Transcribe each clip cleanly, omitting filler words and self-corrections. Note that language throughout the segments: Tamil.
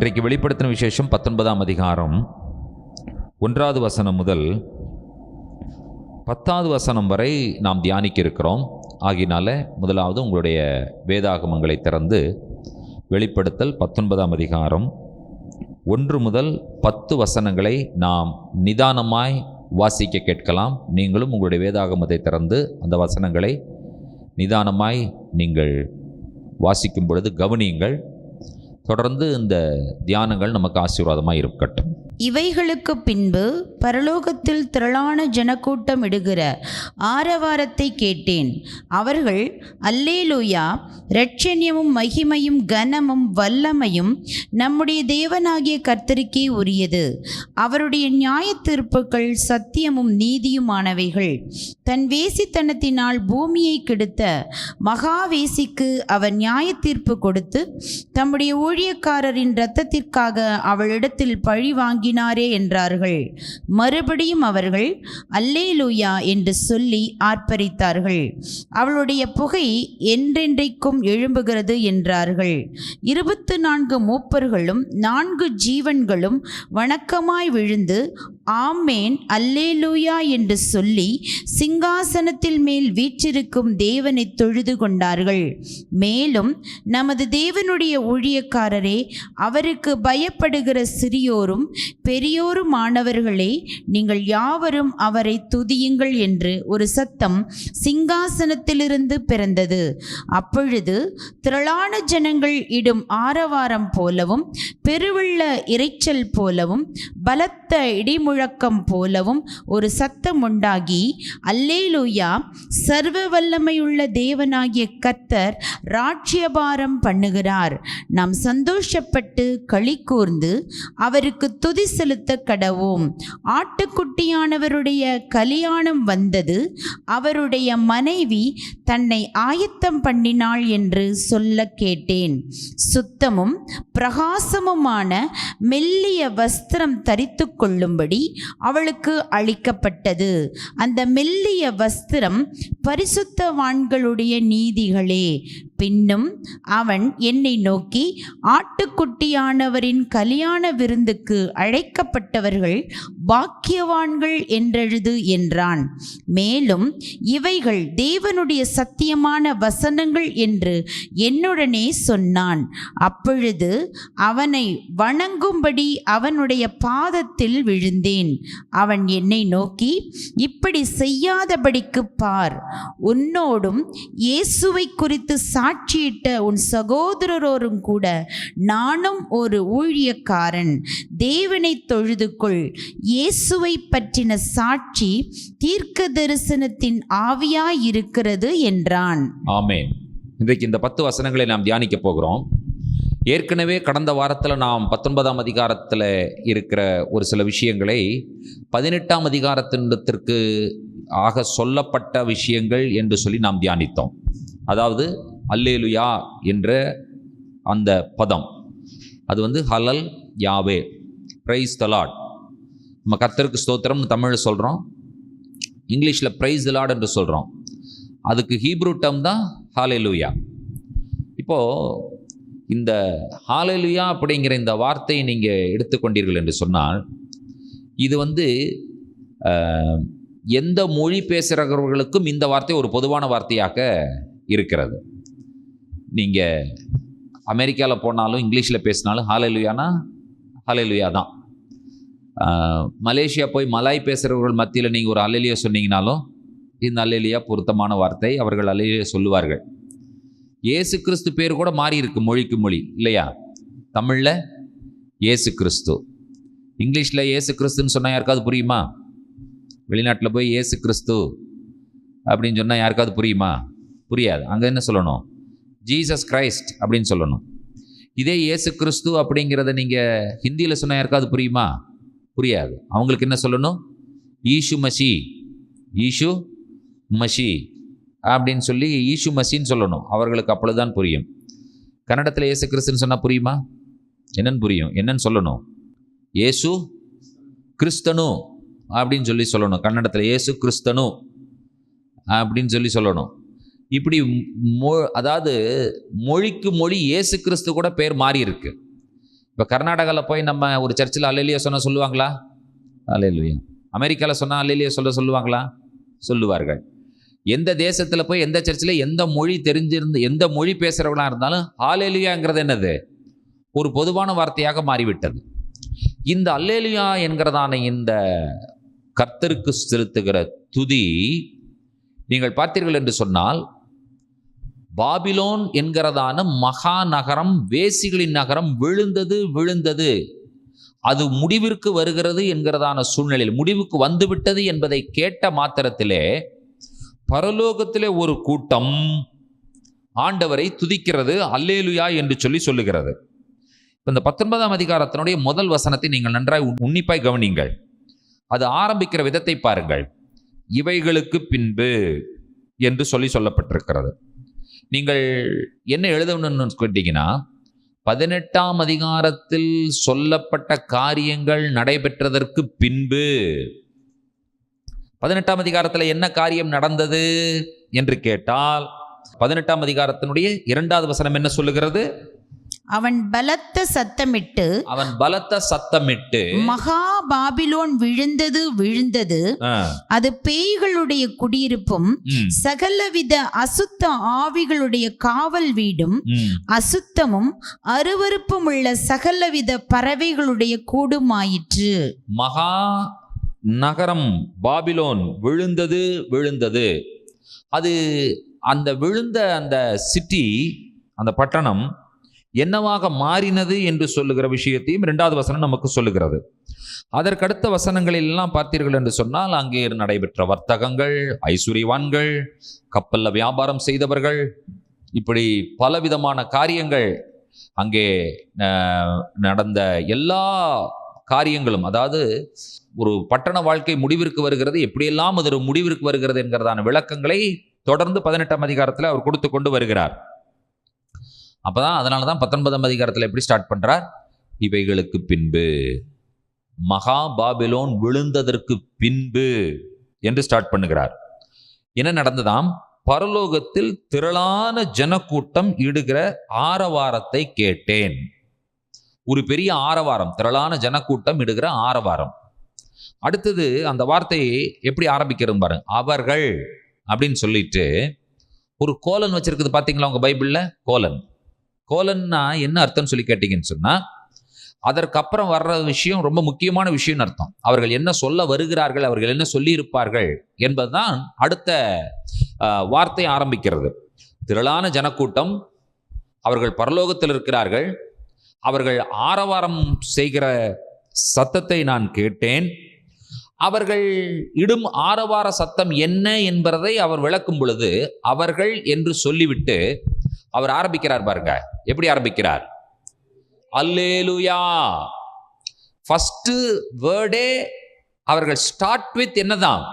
இன்றைக்கு வெளிப்படுத்தின விசேஷம் 19ஆம் அதிகாரம் 1வது வசனம் முதல் 10வது வசனம் வரை நாம் தியானிக்க இருக்கிறோம். ஆகினால முதலாவது உங்களுடைய வேதாகமங்களை திறந்து வெளிப்படுத்தல் 19ஆம் அதிகாரம் 1 முதல் 10 வசனங்களை நாம் நிதானமாய் வாசிக்க கேட்கலாம். நீங்களும் உங்களுடைய வேதாகமத்தை திறந்து அந்த வசனங்களை நிதானமாய் நீங்கள் வாசிக்கும் பொழுது கவனியுங்கள். தொடர்ந்து இந்த தியானங்கள் நமக்கு ஆசீர்வாதமாக இருக்கட்டும். இவைகளுக்கு பின்பு பரலோகத்தில் திரளான ஜனக்கூட்டம் இடுகிற ஆரவாரத்தை கேட்டேன். அவர்கள் அல்லேலூயா, இரட்சணியமும் மகிமையும் கனமும் வல்லமையும் நம்முடைய தேவனாகிய கர்த்தருக்கே உரியது. அவருடைய நியாய தீர்ப்புகள் சத்தியமும் நீதியுமானவைகள். தன் வேசித்தனத்தினால் பூமியை கெடுத்த மகாவேசிக்கு அவர் நியாய தீர்ப்பு கொடுத்து தம்முடைய ஊழியக்காரரின் இரத்தத்திற்காக அவளிடத்தில் பழி வாங்கினாரே என்றார்கள். மறுபடியும் அவர்கள் அல்லேலூயா என்று சொல்லி ஆர்ப்பரித்தார்கள். அவளுடைய புகை என்றென்றைக்கும் எழும்புகிறது என்றார்கள். 24 மூப்பர்களும் 4 ஜீவன்களும் வணக்கமாய் விழுந்து ஆமேன் அல்லேலூயா என்று சொல்லி சிங்காசனத்தில் மேல் வீற்றிருக்கும் தேவனை தொழுது கொண்டார்கள். மேலும் நமது தேவனுடைய ஊழியக்காரரே, அவருக்கு பயப்படுகிற சிறியோரும் பெரியோருமானவர்களே, நீங்கள் யாவரும் அவரை துதியுங்கள் என்று ஒரு சத்தம் சிங்காசனத்திலிருந்து பிறந்தது. அப்பொழுது திரளான ஜனங்கள் இடும் ஆரவாரம் போலவும் பெருவெள்ள இரைச்சல் போலவும் பலத்த இடிமுழக்கம் போலவும் ஒரு சத்தம் உண்டாகி, அல்லேலூயா, சர்வ வல்லமையுள்ள தேவனாகிய கர்த்தர் ராஜ்யபாரம் பண்ணுகிறார். நாம் சந்தோஷப்பட்டு களி கூர்ந்து அவருக்கு துதி செலுத்த கடவோம். ஆட்டுக்குட்டியானவருடைய கல்யாணம் வந்தது, அவருடைய மனைவி தன்னை ஆயத்தம் பண்ணினாள் என்று சொல்ல கேட்டேன். சுத்தமும் பிரகாசமுமான மெல்லிய வஸ்திரம் தரித்து கொள்ளும்படி அவளுக்கு அளிக்கப்பட்டது. அந்த மெல்லிய வஸ்திரம் பரிசுத்தவான்களுடைய நீதிகளே. பின்னும் அவன் என்னை நோக்கி, ஆட்டுக்குட்டியானவரின் கல்யாண விருந்துக்கு அழைக்கப்பட்டவர்கள் பாக்கியவான்கள் என்றெழுது என்றான். மேலும் இவைகள் தேவனுடைய சத்தியமான வசனங்கள் என்று என்னுடனே சொன்னான். அப்பொழுது அவனை வணங்கும்படி அவனுடைய பாதத்தில் விழுந்தேன். அவன் என்னை நோக்கி, இப்படி செய்யாதபடிக்கு பார், உன்னோடும் இயேசுவை குறித்து சாட்சியிட்ட உன் சகோதரரோரும் கூட நானும் ஒரு ஊழியக்காரன். தேவனை தொழுது கொள். இயேசுவை பற்றின சாட்சி தீர்க்க தரிசனத்தின் ஆவியாயிருக்கிறது என்றான். ஆமென். இன்றைக்கு இந்த 10 வசனங்களை நாம் தியானிக்க போகிறோம். ஏற்கனவே கடந்த வாரத்தில் நாம் 19ஆம் அதிகாரத்தில் இருக்கிற ஒரு சில விஷயங்களை 18ஆம் அதிகாரத்திற்கு ஆக சொல்லப்பட்ட விஷயங்கள் என்று சொல்லி நாம் தியானித்தோம். அதாவது அல்லேலுயா என்ற அந்த பதம், அது ஹலல் யாவே, பிரைஸ் த லார்ட். நம்ம கர்த்தருக்கு ஸ்தோத்திரம்னு தமிழில் சொல்கிறோம், இங்கிலீஷில் பிரைஸ் த லார்ட் என்று சொல்கிறோம். அதுக்கு ஹீப்ரூ டேர்ம் தான் ஹalleluya. இப்போது இந்த ஹalleluya அப்படிங்கிற இந்த வார்த்தையை நீங்கள் எடுத்துக்கொண்டீர்கள் என்று சொன்னால், இது எந்த மொழி பேசுகிறவர்களுக்கும் இந்த வார்த்தை ஒரு பொதுவான வார்த்தையாக இருக்கிறது. நீங்கள் அமெரிக்காவில் போனாலும் இங்கிலீஷில் பேசினாலும் ஹalleluyaனா ஹalleluya தான். மலேசியா போய் மலாய் பேசுகிறவர்கள் மத்தியில் நீங்கள் ஒரு அல்லேலியா சொன்னீங்கனாலும் இந்த அல்லேலியா பொருத்தமான வார்த்தை, அவர்கள் அல்லேலியா சொல்லுவார்கள். இயேசு கிறிஸ்து பேர் கூட மாறி இருக்கு மொழிக்கு மொழி, இல்லையா? தமிழில் இயேசு கிறிஸ்து, இங்கிலீஷில் இயேசு கிறிஸ்துன்னு சொன்னால் யாருக்காவது புரியுமா? வெளிநாட்டில் போய் இயேசு கிறிஸ்து அப்படின்னு சொன்னால் யாருக்காவது புரியுமா? புரியாது. அங்கே என்ன சொல்லணும்? ஜீசஸ் கிரைஸ்ட் அப்படின்னு சொல்லணும். இதே இயேசு கிறிஸ்து அப்படிங்கிறத நீங்கள் ஹிந்தியில் சொன்னால் யாருக்காவது புரியுமா? புரியாது. அவங்களுக்கு என்ன சொல்லணும்? ஈஷு மசி, ஈஷு மசி அப்படின்னு சொல்லி ஈஷு மசின்னு சொல்லணும். அவர்களுக்கு அப்பொழுதுதான் புரியும். கன்னடத்தில் இயேசு கிறிஸ்துன்னு சொன்னால் புரியுமா? என்னன்னு புரியும்? என்னன்னு சொல்லணும்? இயேசு கிறிஸ்தனு அப்படின்னு சொல்லி சொல்லணும். கன்னடத்தில் இயேசு கிறிஸ்தனு அப்படின்னு சொல்லி சொல்லணும். இப்படி அதாவது மொழிக்கு மொழி இயேசு கிறிஸ்து கூட பேர் மாறி இருக்கு. இப்போ கர்நாடகாவில் போய் நம்ம ஒரு சர்ச்சில் அல்லேலூயா சொன்ன சொல்லுவாங்களா? அல்லேலூயா. அமெரிக்காவில் சொன்னால் அல்லேலூயா சொல்லுவாங்களா? சொல்லுவார்கள். எந்த தேசத்தில் போய் எந்த சர்ச்சில் எந்த மொழி தெரிஞ்சிருந்து எந்த மொழி பேசுகிறவங்களா இருந்தாலும் அல்லேலூயாங்கிறது என்னது? ஒரு பொதுவான வார்த்தையாக மாறிவிட்டது. இந்த அல்லேலூயா என்கிறதான இந்த கர்த்தருக்கு செலுத்துகிற துதி நீங்கள் பார்த்தீர்கள் என்று சொன்னால், பாபிலோன் என்கிறதான மகா நகரம், வேசிகளின் நகரம் விழுந்தது, அது முடிவிற்கு வருகிறது என்கிறதான சூழ்நிலையில், முடிவுக்கு வந்துவிட்டது என்பதை கேட்ட மாத்திரத்திலே பரலோகத்திலே ஒரு கூட்டம் ஆண்டவரை துதிக்கிறது, அல்லேலூயா என்று சொல்லுகிறது. இந்த 19ஆம் அதிகாரத்தினுடைய முதல் வசனத்தை நீங்கள் நன்றாய் உன்னிப்பாய் கவனிங்கள். அது ஆரம்பிக்கிற விதத்தை பாருங்கள். இவைகளுக்கு பின்பு என்று சொல்லப்பட்டிருக்கிறது. நீங்கள் என்ன எழுதணும்னு கேட்டீங்கன்னா, 18ஆம் அதிகாரத்தில் சொல்லப்பட்ட காரியங்கள் நடைபெற்றதற்கு பின்பு, 18ஆம் அதிகாரத்தில் என்ன காரியம் நடந்தது என்று கேட்டால், 18ஆம் அதிகாரத்தினுடைய 2வது வசனம் என்ன சொல்லுகிறது? அவன் பலத்த சத்தமிட்டு மகா பாபிலோன் விழுந்தது, அது பேய்களுடைய குடியிருப்பும் சகலவித அசுத்த ஆவிகளுடைய காவல் வீடும் அசுத்தமும் அருவருப்பும் உள்ள சகலவித பறவைகளுடைய கூடுமாயிற்று. மகா நகரம் பாபிலோன் விழுந்தது. அது அந்த விழுந்த அந்த சிட்டி, அந்த பட்டணம் என்னவாக மாறினது என்று சொல்லுகிற விஷயத்தையும் 2வது வசனம் நமக்கு சொல்லுகிறது. அதற்கடுத்த வசனங்களில் எல்லாம் பார்த்தீர்கள் என்று சொன்னால், அங்கே நடைபெற்ற வர்த்தகங்கள், ஐஸ்வர்யவான்கள், கப்பல்ல வியாபாரம் செய்தவர்கள், இப்படி பலவிதமான காரியங்கள் அங்கே நடந்த எல்லா காரியங்களும், அதாவது ஒரு பட்டண வாழ்க்கை முடிவிற்கு வருகிறது, எப்படியெல்லாம் அது ஒரு முடிவிற்கு வருகிறது என்கிறதான விளக்கங்களை தொடர்ந்து 18ஆம் அதிகாரத்தில் அவர் கொடுத்து கொண்டு வருகிறார். அப்பதான், அதனால தான் 19ஆம் அதிகாரத்தில் எப்படி ஸ்டார்ட் பண்றார்? இவைகளுக்கு பின்பு, மகா பாபிலோன் விழுந்ததற்கு பின்பு என்று ஸ்டார்ட் பண்ணுகிறார். என்ன நடந்ததாம்? பரலோகத்தில் திரளான ஜனக்கூட்டம் இடுகிற ஆரவாரத்தை கேட்டேன். ஒரு பெரிய ஆரவாரம், திரளான ஜனக்கூட்டம் இடுகிற ஆரவாரம். அடுத்தது அந்த வார்த்தையை எப்படி ஆரம்பிக்கிறது பாருங்க. அவர்கள் அப்படின்னு சொல்லிட்டு ஒரு கோலன் வச்சிருக்குது, பார்த்தீங்களா உங்க பைபிள்ல? கோலன்னா என்ன அர்த்தம் சொல்லி கேட்டீங்கன்னு சொன்னா, அதற்கப்புறம் வர்ற விஷயம் ரொம்ப முக்கியமான விஷயம்னு அர்த்தம். அவர்கள் என்ன சொல்ல வருகிறார்கள், அவர்கள் என்ன சொல்லி இருப்பார்கள் என்பதுதான் அடுத்த வார்த்தை ஆரம்பிக்கிறது. திரளான ஜனக்கூட்டம், அவர்கள் பரலோகத்தில் இருக்கிறார்கள், அவர்கள் ஆரவாரம் செய்கிற சத்தத்தை நான் கேட்டேன். அவர்கள் இடும் ஆரவார சத்தம் என்ன என்பதை அவர் விளக்கும் பொழுது, அவர்கள் என்று சொல்லிவிட்டு அவர் ஆரம்பிக்கிறார் பாருங்க. எப்படி ஆரம்பிக்கிறார்? அல்லேலூயா. ஃபர்ஸ்ட் வேர்டே அவர்கள் ஸ்டார்ட் வித் என்னதான்?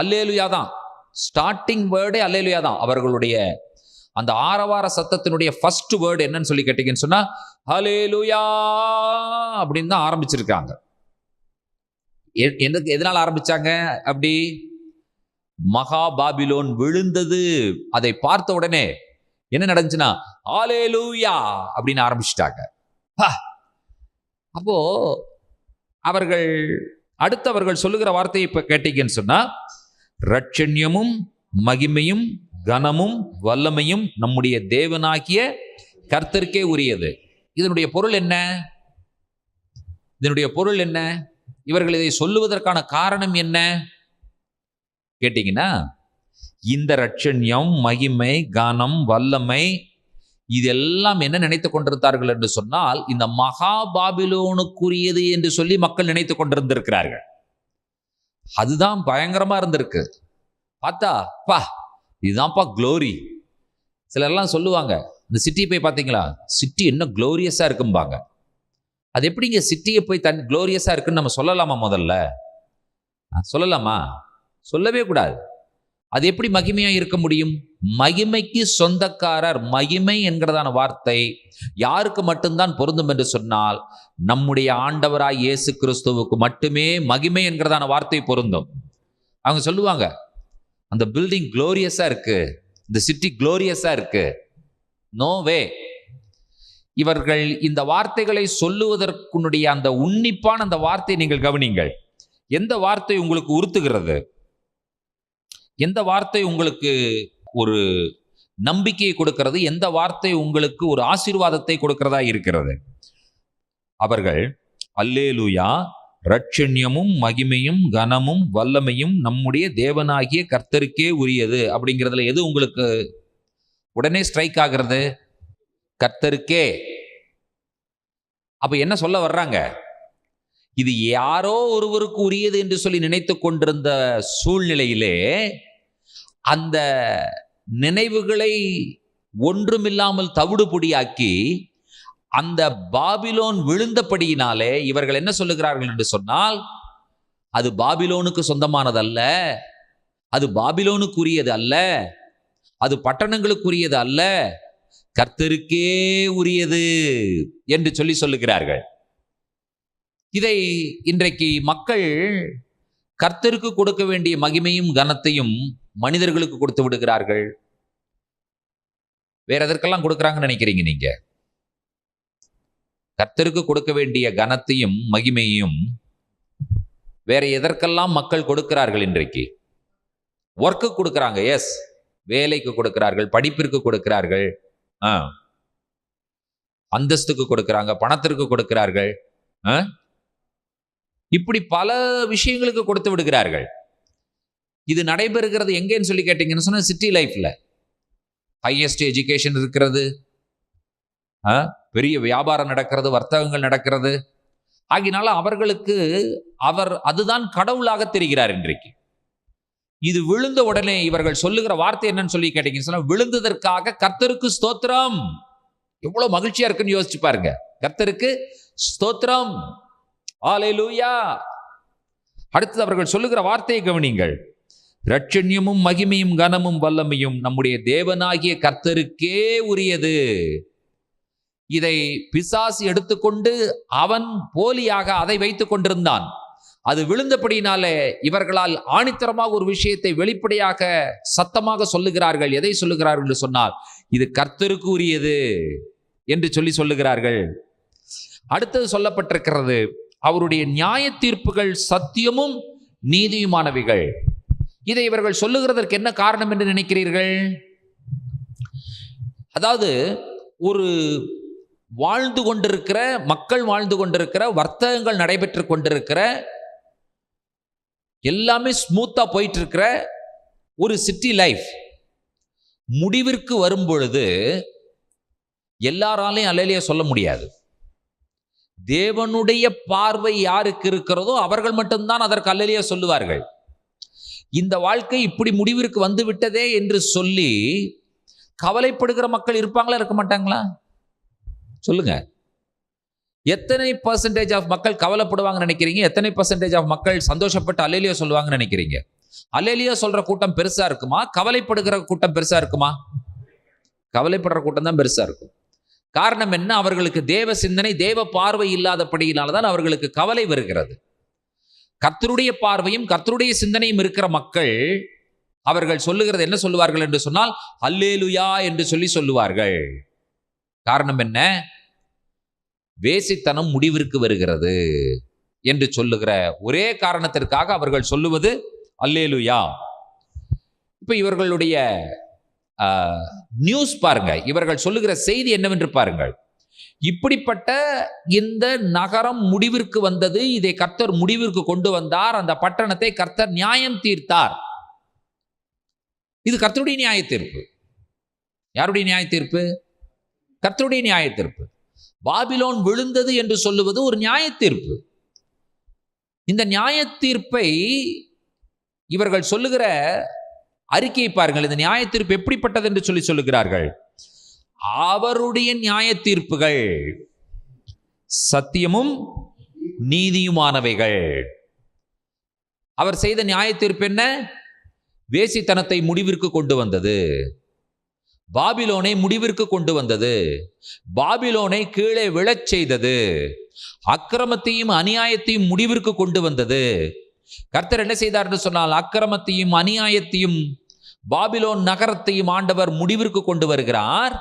அல்லேலூயா தான். ஸ்டார்டிங் வேர்டே அல்லேலூயா தான். அவர்களுடைய அந்த ஆரவார சத்தத்தினுடைய ஃபர்ஸ்ட் வேர்டு என்னன்னு சொல்லி கேட்டீங்கன்னு சொன்னா, அல்லேலூயா அப்படின்னு தான் ஆரம்பிச்சிருக்காங்க. எதனால ஆரம்பிச்சாங்க அப்படி? மகா பாபிலோன் விழுந்தது, அதை பார்த்த உடனே என்ன நடந்துச்சுன்னா, அல்லேலூயா அப்படின்னு ஆரம்பிச்சிட்டாங்க. அப்போ அவர்கள் அடுத்தவர்கள் சொல்லுகிற வார்த்தையை இப்ப கேட்டீங்கன்னு சொன்னா, ரட்சண்யமும் மகிமையும் கனமும் வல்லமையும் நம்முடைய தேவனாகிய கர்த்தருக்கே உரியது. இதனுடைய பொருள் என்ன? இவர்கள் இதை சொல்லுவதற்கான காரணம் என்ன கேட்டீங்கன்னா, இந்த ரட்சண்யம், மகிமை, கனம், வல்லமை இதெல்லாம் என்ன நினைத்துக் கொண்டிருந்தார்கள் என்று சொன்னால், இந்த மகா பாபிலோனுக்குரியது என்று சொல்லி மக்கள் நினைத்துக் கொண்டிருந்திருக்கிறார்கள். அதுதான் பயங்கரமா இருந்திருக்கு. பார்த்தா இதுதான்ப்பா க்ளோரி. சிலர்லாம் சொல்லுவாங்க, இந்த சிட்டியை போய் பார்த்தீங்களா, சிட்டி என்ன க்ளோரியஸா இருக்கும்பாங்க. அது எப்படிங்க சிட்டியை போய் க்ளோரியஸா இருக்குன்னு நம்ம சொல்லலாமா? முதல்ல சொல்லலாமா? சொல்லவே கூடாது. அது எப்படி மகிமையா இருக்க முடியும்? மகிமைக்கு சொந்தக்காரர். மகிமை என்கிறதான வார்த்தை யாருக்கு மட்டும்தான் பொருந்தும் என்று சொன்னால், நம்முடைய ஆண்டவராய் இயேசு கிறிஸ்துவுக்கு மட்டுமே மகிமை என்கிறதான வார்த்தை பொருந்தும். அவங்க சொல்லுவாங்க, அந்த பில்டிங் க்ளோரியஸா இருக்கு, இந்த சிட்டி க்ளோரியஸா இருக்கு. No way. இவர்கள் இந்த வார்த்தைகளை சொல்லுவதற்குடைய அந்த உன்னிப்பான அந்த வார்த்தையை நீங்கள் கவனிங்கள். எந்த வார்த்தை உங்களுக்கு உறுத்துகிறது? எந்த வார்த்தை உங்களுக்கு ஒரு நம்பிக்கையை கொடுக்கிறது? எந்த வார்த்தை உங்களுக்கு ஒரு ஆசீர்வாதத்தை கொடுக்கிறதா இருக்கிறது? அவர்கள் அல்லேலூயா, ரட்சண்யமும் மகிமையும் கனமும் வல்லமையும் நம்முடைய தேவனாகிய கர்த்தருக்கே உரியது அப்படிங்கிறதுல எது உங்களுக்கு உடனே ஸ்ட்ரைக் ஆகிறது? கர்த்தருக்கே. அப்ப என்ன சொல்ல வர்றாங்க? இது யாரோ ஒருவருக்கு உரியது என்று சொல்லி நினைத்து கொண்டிருந்த சூழ்நிலையிலே அந்த நினைவுகளை ஒன்றுமில்லாமல் தவிடுபொடியாக்கி அந்த பாபிலோன் விழுந்தபடியினாலே இவர்கள் என்ன சொல்லுகிறார்கள் என்று சொன்னால், அது பாபிலோனுக்கு சொந்தமானதல்ல, அது பாபிலோனுக்குரியது அல்ல, அது பட்டணங்களுக்குரியது அல்ல, கர்த்தருக்கே உரியது என்று சொல்லுகிறார்கள். இதை இன்றைக்கு மக்கள் கர்த்தருக்கு கொடுக்க வேண்டிய மகிமையும் கனத்தையும் மனிதர்களுக்கு கொடுத்து விடுகிறார்கள். வேற எதற்கெல்லாம் கொடுக்கறாங்கன்னு நினைக்கிறீங்க நீங்க? கர்த்தருக்கு கொடுக்க வேண்டிய கனத்தையும் மகிமையும் வேற எதற்கெல்லாம் மக்கள் கொடுக்கிறார்கள்? இன்றைக்கு ஒர்க்கு கொடுக்கறாங்க, எஸ், வேலைக்கு கொடுக்கிறார்கள், படிப்பிற்கு கொடுக்கிறார்கள், அந்தஸ்துக்கு கொடுக்கிறாங்க, பணத்திற்கு கொடுக்கிறார்கள், இப்படி பல விஷயங்களுக்கு கொடுத்து விடுகிறார்கள். இது நடைபெறுகிறது எங்கேன்னு சொல்லி கேட்டீங்கன்னு சொன்னா சிட்டி லைஃப்ல ஹையஸ்ட் எஜுகேஷன் இருக்கிறது, பெரிய வியாபாரம் நடக்கிறது, வர்த்தகங்கள் நடக்கிறது. ஆகினால அவர்களுக்கு அவர் அதுதான் கடவுளாக தெரிகிறார். இன்றைக்கு இது விழுந்த உடனே இவர்கள் சொல்லுகிற வார்த்தை என்னன்னு சொல்லி கேட்டீங்கன்னு சொன்னா, விழுந்ததற்காக கர்த்தருக்கு ஸ்தோத்திரம். எவ்வளவு மகிழ்ச்சியா இருக்குன்னு யோசிச்சு பாருங்க. கர்த்தருக்கு ஸ்தோத்திரம், ஹல்லேலூயா. அடுத்தது அவர்கள் சொல்லுகிற வார்த்தையை கவனிங்கள். ரட்சண்யமும் மகிமையும் கனமும் வல்லமையும் நம்முடைய தேவனாகிய கர்த்தருக்கே உரியது. இதை பிசாசு எடுத்துக்கொண்டு அவன் போலியாக அதை வைத்துக் கொண்டிருந்தான். அது விழுந்தபடினாலே இவர்களால் ஆணித்தரமாக ஒரு விஷயத்தை வெளிப்படையாக சத்தமாக சொல்லுகிறார்கள். எதை சொல்லுகிறார்கள் என்று சொன்னால், இது கர்த்தருக்கு உரியது என்று சொல்லுகிறார்கள். அடுத்தது சொல்லப்பட்டிருக்கிறது, அவருடைய நியாய தீர்ப்புகள் சத்தியமும் நீதியுமானவைகள். இதை இவர்கள் சொல்லுகிறதற்கு என்ன காரணம் என்று நினைக்கிறீர்கள்? அதாவது ஒரு வாழ்ந்து கொண்டிருக்கிற மக்கள், வாழ்ந்து கொண்டிருக்கிற வர்த்தகங்கள் நடைபெற்று கொண்டிருக்கிற, எல்லாமே ஸ்மூத்தா போயிட்டு இருக்கிற ஒரு சிட்டி லைஃப் முடிவிற்கு வரும் பொழுது எல்லாராலையும் அல்லேலூயா சொல்ல முடியாது. தேவனுடைய பார்வை யாருக்கு இருக்கிறதோ அவர்கள் மட்டும்தான் அதற்கு அல்லேலூயா சொல்லுவார்கள். இந்த வாழ்க்கை இப்படி முடிவிற்கு வந்து விட்டதே என்று சொல்லி கவலைப்படுகிற மக்கள் இருப்பாங்களா, இருக்க மாட்டாங்களா? சொல்லுங்க. எத்தனை பர்சன்டேஜ் ஆஃப் மக்கள் கவலைப்படுவாங்கன்னு நினைக்கிறீங்க? எத்தனை பர்சன்டேஜ் ஆஃப் மக்கள் சந்தோஷப்பட்டு அல்லேலூயா சொல்லுவாங்கன்னு நினைக்கிறீங்க? அல்லேலூயா சொல்ற கூட்டம் பெருசா இருக்குமா, கவலைப்படுகிற கூட்டம் பெருசா இருக்குமா? கவலைப்படுற கூட்டம் தான் பெருசா இருக்கும். காரணம் என்ன? அவர்களுக்கு தேவ சிந்தனை, தேவ பார்வை இல்லாதபடியினால்தான் அவர்களுக்கு கவலை வருகிறது. கர்த்தருடைய பார்வையும் கர்த்தருடைய சிந்தனையும் இருக்கிற மக்கள் அவர்கள் சொல்லுகிறது என்ன சொல்லுவார்கள் என்று சொன்னால், அல்லேலூயா என்று சொல்லுவார்கள். காரணம் என்ன? வேசித்தனம் முடிவிற்கு வருகிறது என்று சொல்லுகிற ஒரே காரணத்திற்காக அவர்கள் சொல்லுவது அல்லேலூயா. இப்ப இவர்களுடைய நியூஸ் பாருங்க, இவர்கள் சொல்லுகிற செய்தி என்னவென்று பாருங்கள். இப்படிப்பட்ட இந்த நகரம் முடிவிற்கு வந்தது, இதை கர்த்தர் முடிவிற்கு கொண்டு வந்தார், அந்த பட்டணத்தை கர்த்தர் நியாயம் தீர்த்தார். இது கர்த்தருடைய நியாய தீர்ப்பு. யாருடைய நியாய தீர்ப்பு? கர்த்தருடைய நியாய தீர்ப்பு. பாபிலோன் விழுந்தது என்று சொல்லுவது ஒரு நியாய தீர்ப்பு. இந்த நியாய தீர்ப்பை இவர்கள் சொல்லுகிற அறிக்கையை பாருங்கள். இந்த நியாய தீர்ப்பு எப்படிப்பட்டது என்று சொல்லுகிறார்கள். அவருடைய நியாய தீர்ப்புகள் சத்தியமும் நீதியுமானவைகள். அவர் செய்த நியாய தீர்ப்பு என்ன? வேசித்தனத்தை முடிவிற்கு கொண்டு வந்தது, பாபிலோனை முடிவிற்கு கொண்டு வந்தது, பாபிலோனை கீழே விழச் செய்தது, அக்கிரமத்தையும் அநியாயத்தையும் முடிவிற்கு கொண்டு வந்தது. கர்த்தர் என்ன செய்தார் என்று சொன்னால், அக்கிரமத்தையும் அநியாயத்தையும் பாபிலோன் நகரத்தையும் ஆண்டவர் முடிவிற்கு கொண்டு வருகிறார்.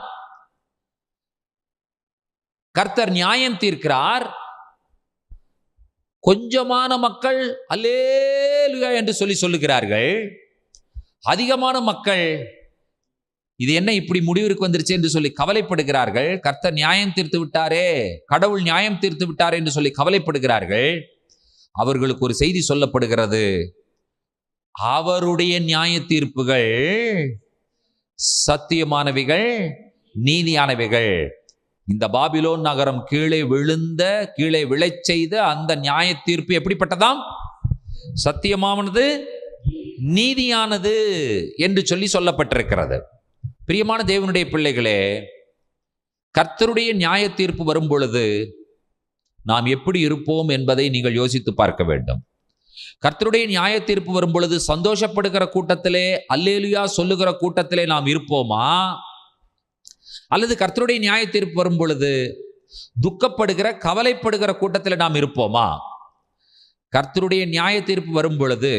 கர்த்தர் நியாயம் தீர்க்கிறார். கொஞ்சமான மக்கள் அல்லேலூயா என்று சொல்லுகிறார்கள். அதிகமான மக்கள் இது என்ன இப்படி முடிவிற்கு வந்துருச்சு என்று சொல்லி கவலைப்படுகிறார்கள். கர்த்தர் நியாயம் தீர்த்து விட்டாரே, கடவுள் நியாயம் தீர்த்து விட்டாரே என்று சொல்லி கவலைப்படுகிறார்கள். அவர்களுக்கு ஒரு செய்தி சொல்லப்படுகிறது, அவருடைய நியாய தீர்ப்புகள் சத்தியமானவைகள், நீதியானவைகள். இந்த பாபிலோன் நகரம் கீழே விழச் செய்த அந்த நியாய தீர்ப்பு எப்படிப்பட்டதாம்? சத்தியமானது, நீதியானது என்று சொல்லப்பட்டிருக்கிறது. பிரியமான தேவனுடைய பிள்ளைகளே, கர்த்தருடைய நியாய தீர்ப்பு வரும் பொழுது நாம் எப்படி இருப்போம் என்பதை நீங்கள் யோசித்து பார்க்க வேண்டும். கர்த்தருடைய நியாய தீர்ப்பு வரும் பொழுது சந்தோஷப்படுகிற கூட்டத்திலே, அல்லேலூயா சொல்லுகிற கூட்டத்திலே நாம் இருப்போமா? அல்லது கர்த்தருடைய நியாய தீர்ப்பு வரும் பொழுது துக்கப்படுகிற, கவலைப்படுகிற கூட்டத்தில் நாம் இருப்போமா? கர்த்தருடைய நியாய தீர்ப்பு வரும் பொழுது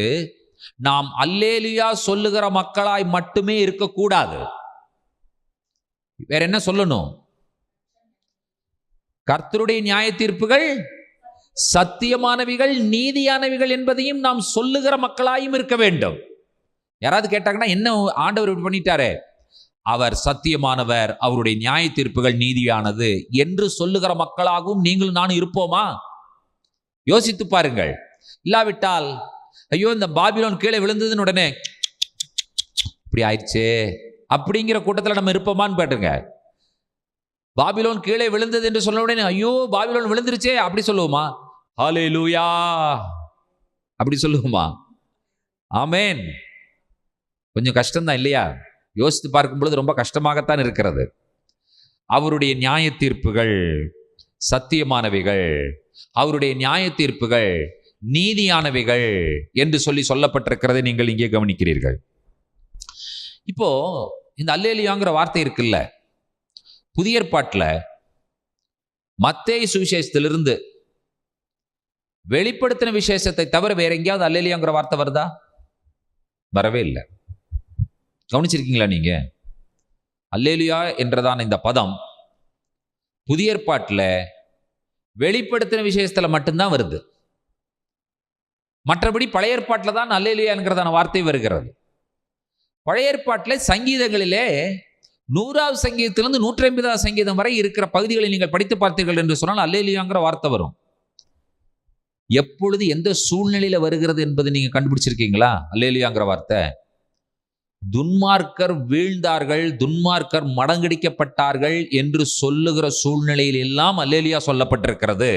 நாம் அல்லேலூயா சொல்லுகிற மக்களாய் மட்டுமே இருக்கக்கூடாது. வேற என்ன சொல்லணும்? கர்த்தருடைய நியாய தீர்ப்புகள் சத்தியமானவைகள், நீதியானவைகள் என்பதையும் நாம் சொல்லுகிற மக்களாயும் இருக்க வேண்டும். யாராவது கேட்டாங்கன்னா, என்ன ஆண்டவர் இப்படி பண்ணிட்டாரே, அவர் சத்தியமானவர், அவருடைய நியாய தீர்ப்புகள் நீதியானது என்று சொல்லுகிற மக்களாகவும் நீங்களும் நானும் இருப்போமா? யோசித்து பாருங்கள். இல்லாவிட்டால், ஐயோ இந்த பாபிலோன் கீழே விழுந்ததுன்னு உடனே இப்படி ஆயிடுச்சே அப்படிங்கிற கூட்டத்தில் நம்ம இருப்போமான்னு கேட்டுங்க. பாபிலோன் கீழே விழுந்தது என்று சொன்ன உடனே ஐயோ பாபிலோன் விழுந்துருச்சே அப்படி சொல்லுவோமா? ஹல்லேலூயா அப்படி சொல்லுவோமா? ஆமென். கொஞ்சம் கஷ்டம்தான் இல்லையா? யோசித்து பார்க்கும் பொழுது ரொம்ப கஷ்டமாகத்தான் இருக்கிறது. அவருடைய நியாய தீர்ப்புகள் சத்தியமானவைகள், அவருடைய நியாய தீர்ப்புகள் நீதியானவைகள் என்று சொல்லப்பட்டிருக்கிறதை நீங்கள் இங்கே கவனிக்கிறீர்கள். இப்போ இந்த அல்லேலூயாங்கிற வார்த்தை இருக்குல்ல, புதிய ஏற்பாட்டில் மத்தேயு சுவிசேஷத்திலிருந்து வெளிப்படுத்தின விசேஷத்தை தவிர வேற எங்கேயாவது அல்லேலூயாங்கிற வார்த்தை வருதா? வரவே இல்லை. கவனிச்சிருக்கீங்களா நீங்க? அல்லேலூயா என்றதான இந்த பதம் புதிய ஏற்பாட்டில் வெளிப்படுத்தின விசேஷத்துல மட்டும்தான் வருது. மற்றபடி பழைய ஏற்பாட்டில் தான் அல்லேலூயா என்கிறதான வார்த்தை வருகிறது. பழைய ஏற்பாட்டில் சங்கீதங்களிலே 100வது சங்கீதத்திலிருந்து 150வது சங்கீதம் வரை இருக்கிற பகுதிகளை நீங்கள் படித்து பார்த்தீர்கள் என்று சொன்னால் அல்லேலூயாங்கிற வார்த்தை வரும். எப்பொழுது எந்த சூழ்நிலையில வருகிறது என்பதை நீங்க கண்டுபிடிச்சிருக்கீங்களா? அல்லேலூயாங்கிற வார்த்தை துன்மார்க்கர் வீழ்ந்தார்கள், துன்மார்க்கர் மடங்கடிக்கப்பட்டார்கள் என்று சொல்லுகிற சூழ்நிலையில் எல்லாம் அல்லேலூயா சொல்லப்பட்டிருக்கிறது.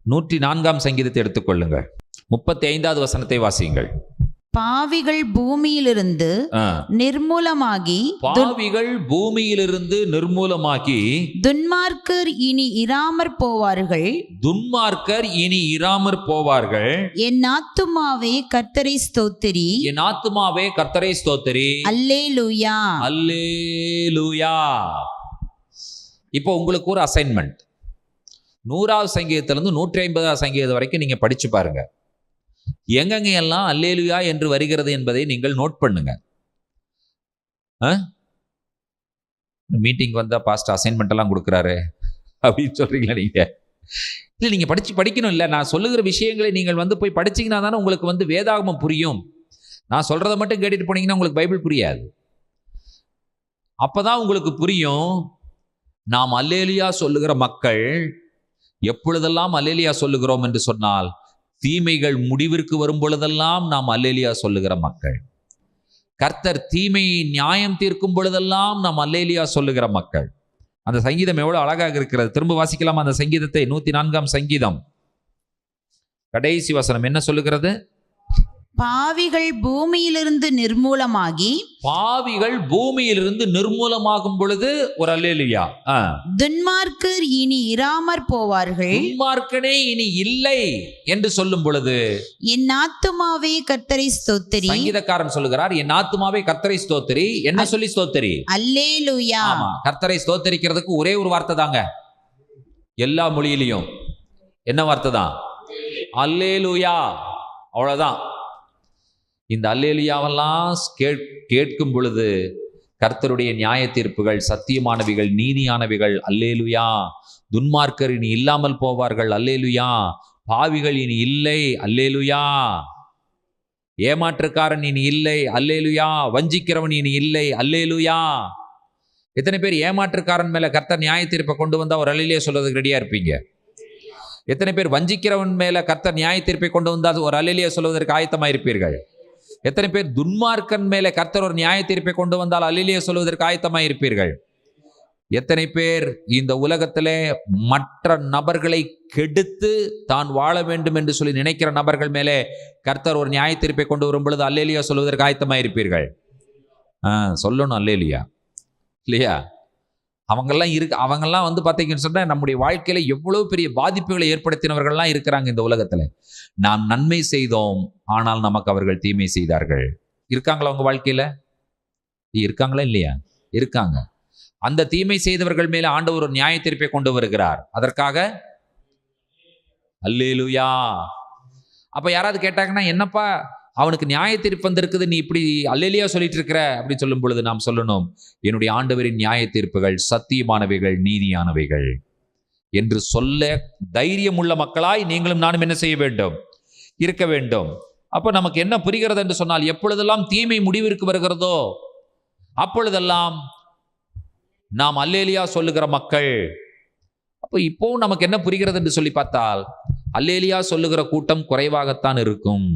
104ஆம் சங்கீதத்தை எடுத்துக்கொள்ளுங்கள், 35வது வசனத்தை வாசியுங்கள். பாவிகள் பூமியிலிருந்து நிர்மூலமாகி, பாவிகள் பூமியிலிருந்து நிர்மூலமாகி, துன்மார்க்கர் இனி இராமற் போவார்கள், துன்மார்க்கர் இனி இராமற் போவார்கள். என் ஆத்துமாவே கர்த்தரை ஸ்தோத்திரி, என் ஆத்துமாவே கர்த்தரை ஸ்தோத்திரி. அல்லேலூயா அல்லேலூயா. இப்போ உங்களுக்கு ஒரு அசைன்மெண்ட். 100வது சங்கீதத்திலிருந்து 150வது சங்கீதம் வரைக்கும் நீங்க படிச்சு பாருங்க. எங்கெங்க எல்லாம் அல்லேலூயா என்று வருகிறது என்பதை நீங்கள் நோட் பண்ணுங்க. மீட்டிங் வந்தா பாஸ்டர் அசைன்மெண்ட் எல்லாம் கொடுக்குறாரு அப்படின்னு சொல்றீங்களா நீங்க? இல்லை, நீங்க படிக்கணும். இல்லை, நான் சொல்லுகிற விஷயங்களை நீங்கள் போய் படிச்சீங்கன்னா தானே உங்களுக்கு வேதாகமம் புரியும். நான் சொல்றதை மட்டும் கேட்டுட்டு போனீங்கன்னா உங்களுக்கு பைபிள் புரியாது. அப்பதான் உங்களுக்கு புரியும். நாம் அல்லேலூயா சொல்லுகிற மக்கள் எப்பொழுதெல்லாம் அல்லேலூயா சொல்லுகிறோம் என்று சொன்னால், தீமைகள் முடிவிற்கு வரும் பொழுதெல்லாம் நாம் அல்லேலூயா சொல்லுகிற மக்கள். கர்த்தர் தீமையை நியாயம் தீர்க்கும் பொழுதெல்லாம் நாம் அல்லேலூயா சொல்லுகிற மக்கள். அந்த சங்கீதம் எவ்வளவு அழகாக இருக்கிறது. திரும்ப வாசிக்கலாம் அந்த சங்கீதத்தை. 104ஆம் சங்கீதம் கடைசி வசனம் என்ன சொல்லுகிறது? பாவிகள் பூமியிலிருந்து நிர்மூலமாகி, பாவிகள் பூமியிலிருந்து நிர்மூலமாகும் பொழுது ஒரு அல்லேலூயா. துன்மார்க்கர் இனி இராமற் போவார்கள், துன்மார்க்கனே இனி இல்லை என்று சொல்லும் பொழுது என் ஆத்துமாவே கர்த்தரை ஸ்தோத்திரி. சங்கீதக்காரன் சொல்லுகிறார், என் ஆத்துமாவே கர்த்தரை ஸ்தோத்திரி. என்ன சொல்லி ஸ்தோத்திரி? அல்லேலூயா. ஆமா, கர்த்தரை ஸ்தோத்திரிக்கிறதுக்கு ஒரே ஒரு வார்த்தை தாங்க எல்லா மொழியிலையும். என்ன வார்த்தை தான்? அல்லேலூயா. அவ்வளவுதான். இந்த அல்லேலூயாவெல்லாம் கேட்கும் பொழுது கர்த்தருடைய நியாய தீர்ப்புகள் சத்தியமானவைகள், நீதியானவைகள். அல்லேலுயா. துன்மார்க்கர் இனி இல்லாமல் போவார்கள். அல்லேலுயா. பாவிகள் இனி இல்லை. அல்லேலுயா. ஏமாற்றுக்காரன் இனி இல்லை. அல்லேலுயா. வஞ்சிக்கிறவன் இனி இல்லை. அல்லேலுயா. எத்தனை பேர் ஏமாற்றுக்காரன் மேல கர்த்தர் நியாய தீர்ப்பை கொண்டு வந்தா ஒரு அல்லேலுயா சொல்றதுக்கு ரெடியா இருப்பீங்க? எத்தனை பேர் வஞ்சிக்கிறவன் மேல கர்த்தர் நியாய தீர்ப்பை கொண்டு வந்தால் ஒரு அல்லேலுயா சொல்வதற்கு ஆயத்தமாக இருப்பீர்கள்? எத்தனை பேர் துன்மார்க்கன் மேல கர்த்தர் ஒரு நியாய தீர்ப்பை கொண்டு வந்தால் அல்லேலுயா சொல்வதற்கு ஆயத்தமாக இருப்பீர்கள்? எத்தனை பேர் இந்த உலகத்திலே மற்ற நபர்களை கெடுத்து தான் வாழ வேண்டும் என்று சொல்லி நினைக்கிற நபர்கள் மேலே கர்த்தர் ஒரு நியாய தீர்ப்பை கொண்டு வரும் பொழுது அல்லேலுயா சொல்வதற்கு ஆயத்தமாக இருப்பீர்கள்? சொல்லணும் அல்லேலுயா, இல்லையா? அவங்கெல்லாம் பார்த்தீங்கன்னு சொன்னா நம்முடைய வாழ்க்கையில எவ்வளவு பெரிய பாதிப்புகளை ஏற்படுத்தினவர்கள்லாம் இருக்கிறாங்க இந்த உலகத்துல. நாம் நன்மை செய்தோம், ஆனால் நமக்கு அவர்கள் தீமை செய்தார்கள். இருக்காங்களா உங்க வாழ்க்கையில? இருக்காங்களா இல்லையா? இருக்காங்க. அந்த தீமை செய்தவர்கள் மேல ஆண்டவர் ஒரு நியாய தீர்ப்பை கொண்டு வருகிறார். அதற்காக அல்லேலூயா. அப்ப யாராவது கேட்டாங்கன்னா, என்னப்பா அவனுக்கு நியாய தீர்ப்பு வந்திருக்குது, நீ இப்படி அல்லேலூயா சொல்லிட்டு இருக்கிற அப்படின்னு சொல்லும் பொழுது நாம் சொல்லணும், என்னுடைய ஆண்டவரின் நியாய தீர்ப்புகள் சத்தியமானவைகள், நீதியானவைகள் என்று சொல்ல தைரியம் உள்ள மக்களாய் நீங்களும் நானும் என்ன செய்ய வேண்டும்? இருக்க வேண்டும். அப்ப நமக்கு என்ன புரிகிறது என்று சொன்னால், எப்பொழுதெல்லாம் தீமை முடிவிற்கு வருகிறதோ அப்பொழுதெல்லாம் நாம் அல்லேலூயா சொல்லுகிற மக்கள். அப்போ இப்போ நமக்கு என்ன புரிகிறது என்று சொல்லி பார்த்தால், அல்லேலூயா சொல்லுகிற கூட்டம் குறைவாகத்தான் இருக்கும்,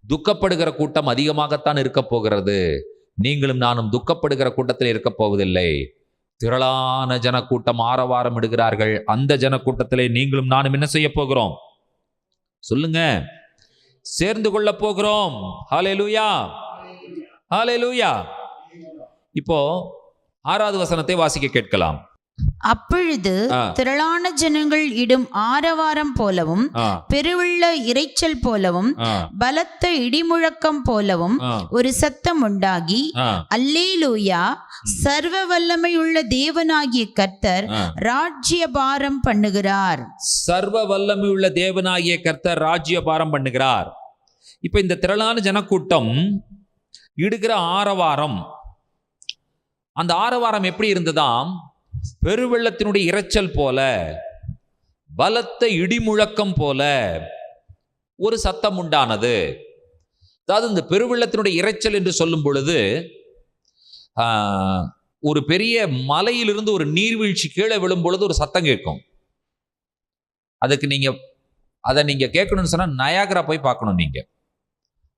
துக்கப்படுகிற கூட்டம் அதிகமாகத்தான் இருக்க போகிறது. நீங்களும் நானும் துக்கப்படுகிற கூட்டத்தில் இருக்க போவதில்லை. திரளான ஜனக்கூட்டம் ஆரவாரம் இடுகிறார்கள். அந்த ஜனக்கூட்டத்திலே நீங்களும் நானும் என்ன செய்ய போகிறோம்? சொல்லுங்க, சேர்ந்து கொள்ள போகிறோம். ஹல்லேலூயா, ஹல்லேலூயா. இப்போ 6வது வசனத்தை வாசிக்க கேட்கலாம். அப்பொழுது திரளான ஜனங்கள் இடும் ஆரவாரம் போலவும், பெருவெள்ள இரைச்சல் போலவும், பலத்த இடிமுழக்கம் போலவும் ஒரு சத்தம் உண்டாகி, அல்லேலூயா, சர்வ வல்லமையுள்ள தேவனாகிய கர்த்தர் ராஜ்யபாரம் பண்ணுகிறார். சர்வ வல்லமையுள்ள தேவனாகிய கர்த்தர் ராஜ்யபாரம் பண்ணுகிறார். இப்ப இந்த திரளான ஜனக்கூட்டம் இடுகிற ஆரவாரம், அந்த ஆரவாரம் எப்படி இருந்ததாம்? பெருவெள்ளத்தினுடைய இரைச்சல் போல, பலத்த இடிமுழக்கம் போல ஒரு சத்தம் உண்டானது. அதாவது இந்த பெருவெள்ளத்தினுடைய இரைச்சல் என்று சொல்லும் பொழுது, ஒரு பெரிய மலையிலிருந்து ஒரு நீர்வீழ்ச்சி கீழே விழும் பொழுது ஒரு சத்தம் கேட்கும். அதுக்கு அதை நீங்க கேட்கணும்னு சொன்னா நயாகரா போய் பார்க்கணும். நீங்க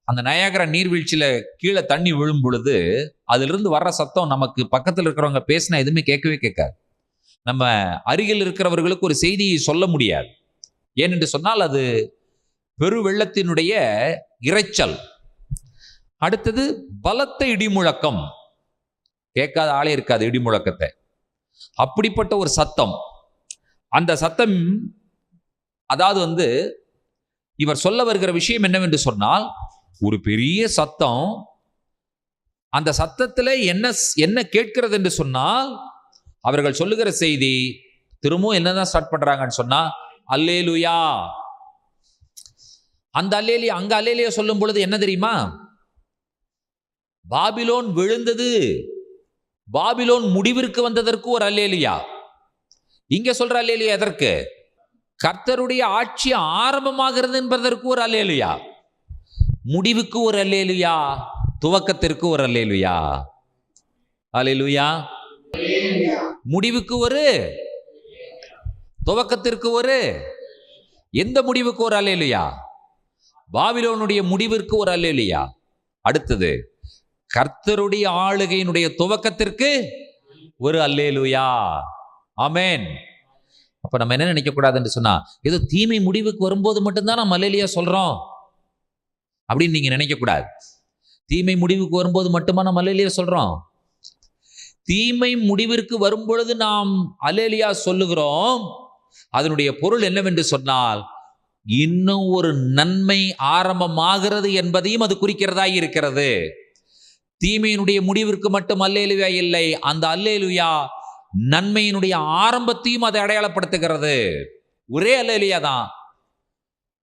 அந்த நயாகரா நீர்வீழ்ச்சியில கீழே தண்ணி விழும் பொழுது அதிலிருந்து வர்ற சத்தம் நமக்கு பக்கத்தில் இருக்கிறவங்க பேசினா எதுவுமே கேட்கவே கேட்காது. நம்ம அருகில் இருக்கிறவர்களுக்கு ஒரு செய்தியை சொல்ல முடியாது. ஏனென்று சொன்னால் அது பெருவெள்ளத்தினுடைய இரைச்சல். அடுத்தது பலத்த இடிமுழக்கம். கேட்காத ஆளே இருக்காது இடிமுழக்கத்தை. அப்படிப்பட்ட ஒரு சத்தம். அந்த சத்தம், அதாவது இவர் சொல்ல வருகிற விஷயம் என்னவென்று சொன்னால், ஒரு பெரிய சத்தம். அந்த சத்தத்தில் என்ன கேட்கிறது என்று சொன்னால், அவர்கள் சொல்லுகிற செய்தி திரும்பவும் என்னதான் ஸ்டார்ட் பண்றாங்கன்னு சொன்னா, அல்லேலூயா. அந்த அல்லேலூயா, அங்க அல்லேலூயா சொல்லும் பொழுது என்ன தெரியுமா? பாபிலோன் விழுந்தது, பாபிலோன் முடிவிற்கு வந்ததற்கு ஒரு அல்லேலூயா. இங்க சொல்ற அல்லேலூயா எதற்கு? கர்த்தருடைய ஆட்சி ஆரம்பமாகிறது என்பதற்கு ஒரு அல்லேலூயா. முடிவுக்கு ஒரு அல்லேலூயா, துவக்கத்திற்கு ஒரு அல்லேலூயா. அல்லேலூயா. முடிவுக்கு ஒரு, துவக்கத்திற்கு ஒரு. எந்த முடிவுக்கு ஒரு அல்லேலூயா? பாபிலோனுடைய முடிவிற்கு ஒரு அல்லேலூயா. அடுத்தது கர்த்தருடைய ஆளுகையினுடைய துவக்கத்திற்கு ஒரு அல்லேலூயா. ஆமென். அப்ப நம்ம என்ன நினைக்க கூடாதுன்னு சொன்னா, ஏதோ தீமை முடிவுக்கு வரும்போது மட்டும்தான் நம்ம அல்லேலூயா சொல்றோம் அப்படின்னு நீங்க நினைக்க கூடாது. தீமை முடிவுக்கு வரும்போது மட்டுமா நம்ம அல்லேலூயா சொல்றோம்? தீமை முடிவிற்கு வரும்பொழுது நாம் அல்லேலூயா சொல்லுகிறோம். அதனுடைய பொருள் என்னவென்று சொன்னால், இன்னும் ஒரு நன்மை ஆரம்பமாகிறது என்பதையும் அது குறிக்கிறதா இருக்கிறது. தீமையினுடைய முடிவிற்கு மட்டும் அல்லேலூயா இல்லை, அந்த அல்லேலூயா நன்மையினுடைய ஆரம்பத்தையும் அதை அடையாளப்படுத்துகிறது. ஒரே அல்லேலூயா தான்.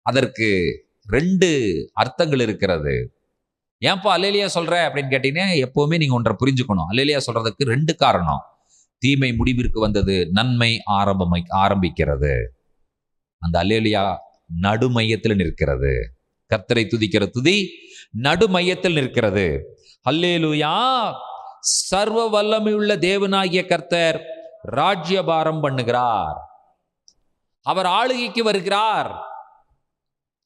அதற்கு 2 அர்த்தங்கள் இருக்கிறது. ஏன்பா அல்லேலியா சொல்ற அப்படின்னு கேட்டீங்கன்னா, எப்பவுமே நீங்க ஒன்றை புரிஞ்சுக்கணும். அல்லேலியா சொல்றதுக்கு 2 காரணம். தீமை முடிவிற்கு வந்தது, நன்மை ஆரம்பிக்கிறது. அந்த அல்லேலியா நடுமையத்தில் நிற்கிறது. கர்த்தரை துதிக்கிற துதி நடுமையத்தில் நிற்கிறது. அல்லேலூயா. சர்வ வல்லமையுள்ள தேவனாகிய கர்த்தர் ராஜ்யபாரம் பண்ணுகிறார், அவர் ஆளுகைக்கு வருகிறார்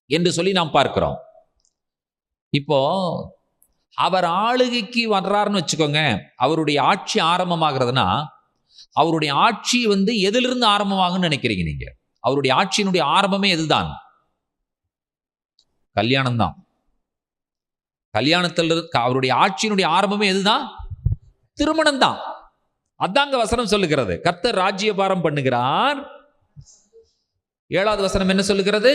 என்று சொல்லி நாம் பார்க்கிறோம். இப்போ அவர் ஆளுகைக்கு வர்றாருன்னு வச்சுக்கோங்க. அவருடைய ஆட்சி ஆரம்பமாகிறதுனா, அவருடைய ஆட்சி எதிலிருந்து ஆரம்பமாகும்னு நினைக்கிறீங்க நீங்க? அவருடைய ஆட்சியினுடைய ஆரம்பமே எதுதான்? கல்யாணம் தான். கல்யாணத்தில் அவருடைய ஆட்சியினுடைய ஆரம்பமே எதுதான்? திருமணம் தான். அதாங்க வசனம் சொல்லுகிறது. கர்த்தர் ராஜ்யபாரம் பண்ணுகிறார். 7வது வசனம் என்ன சொல்லுகிறது?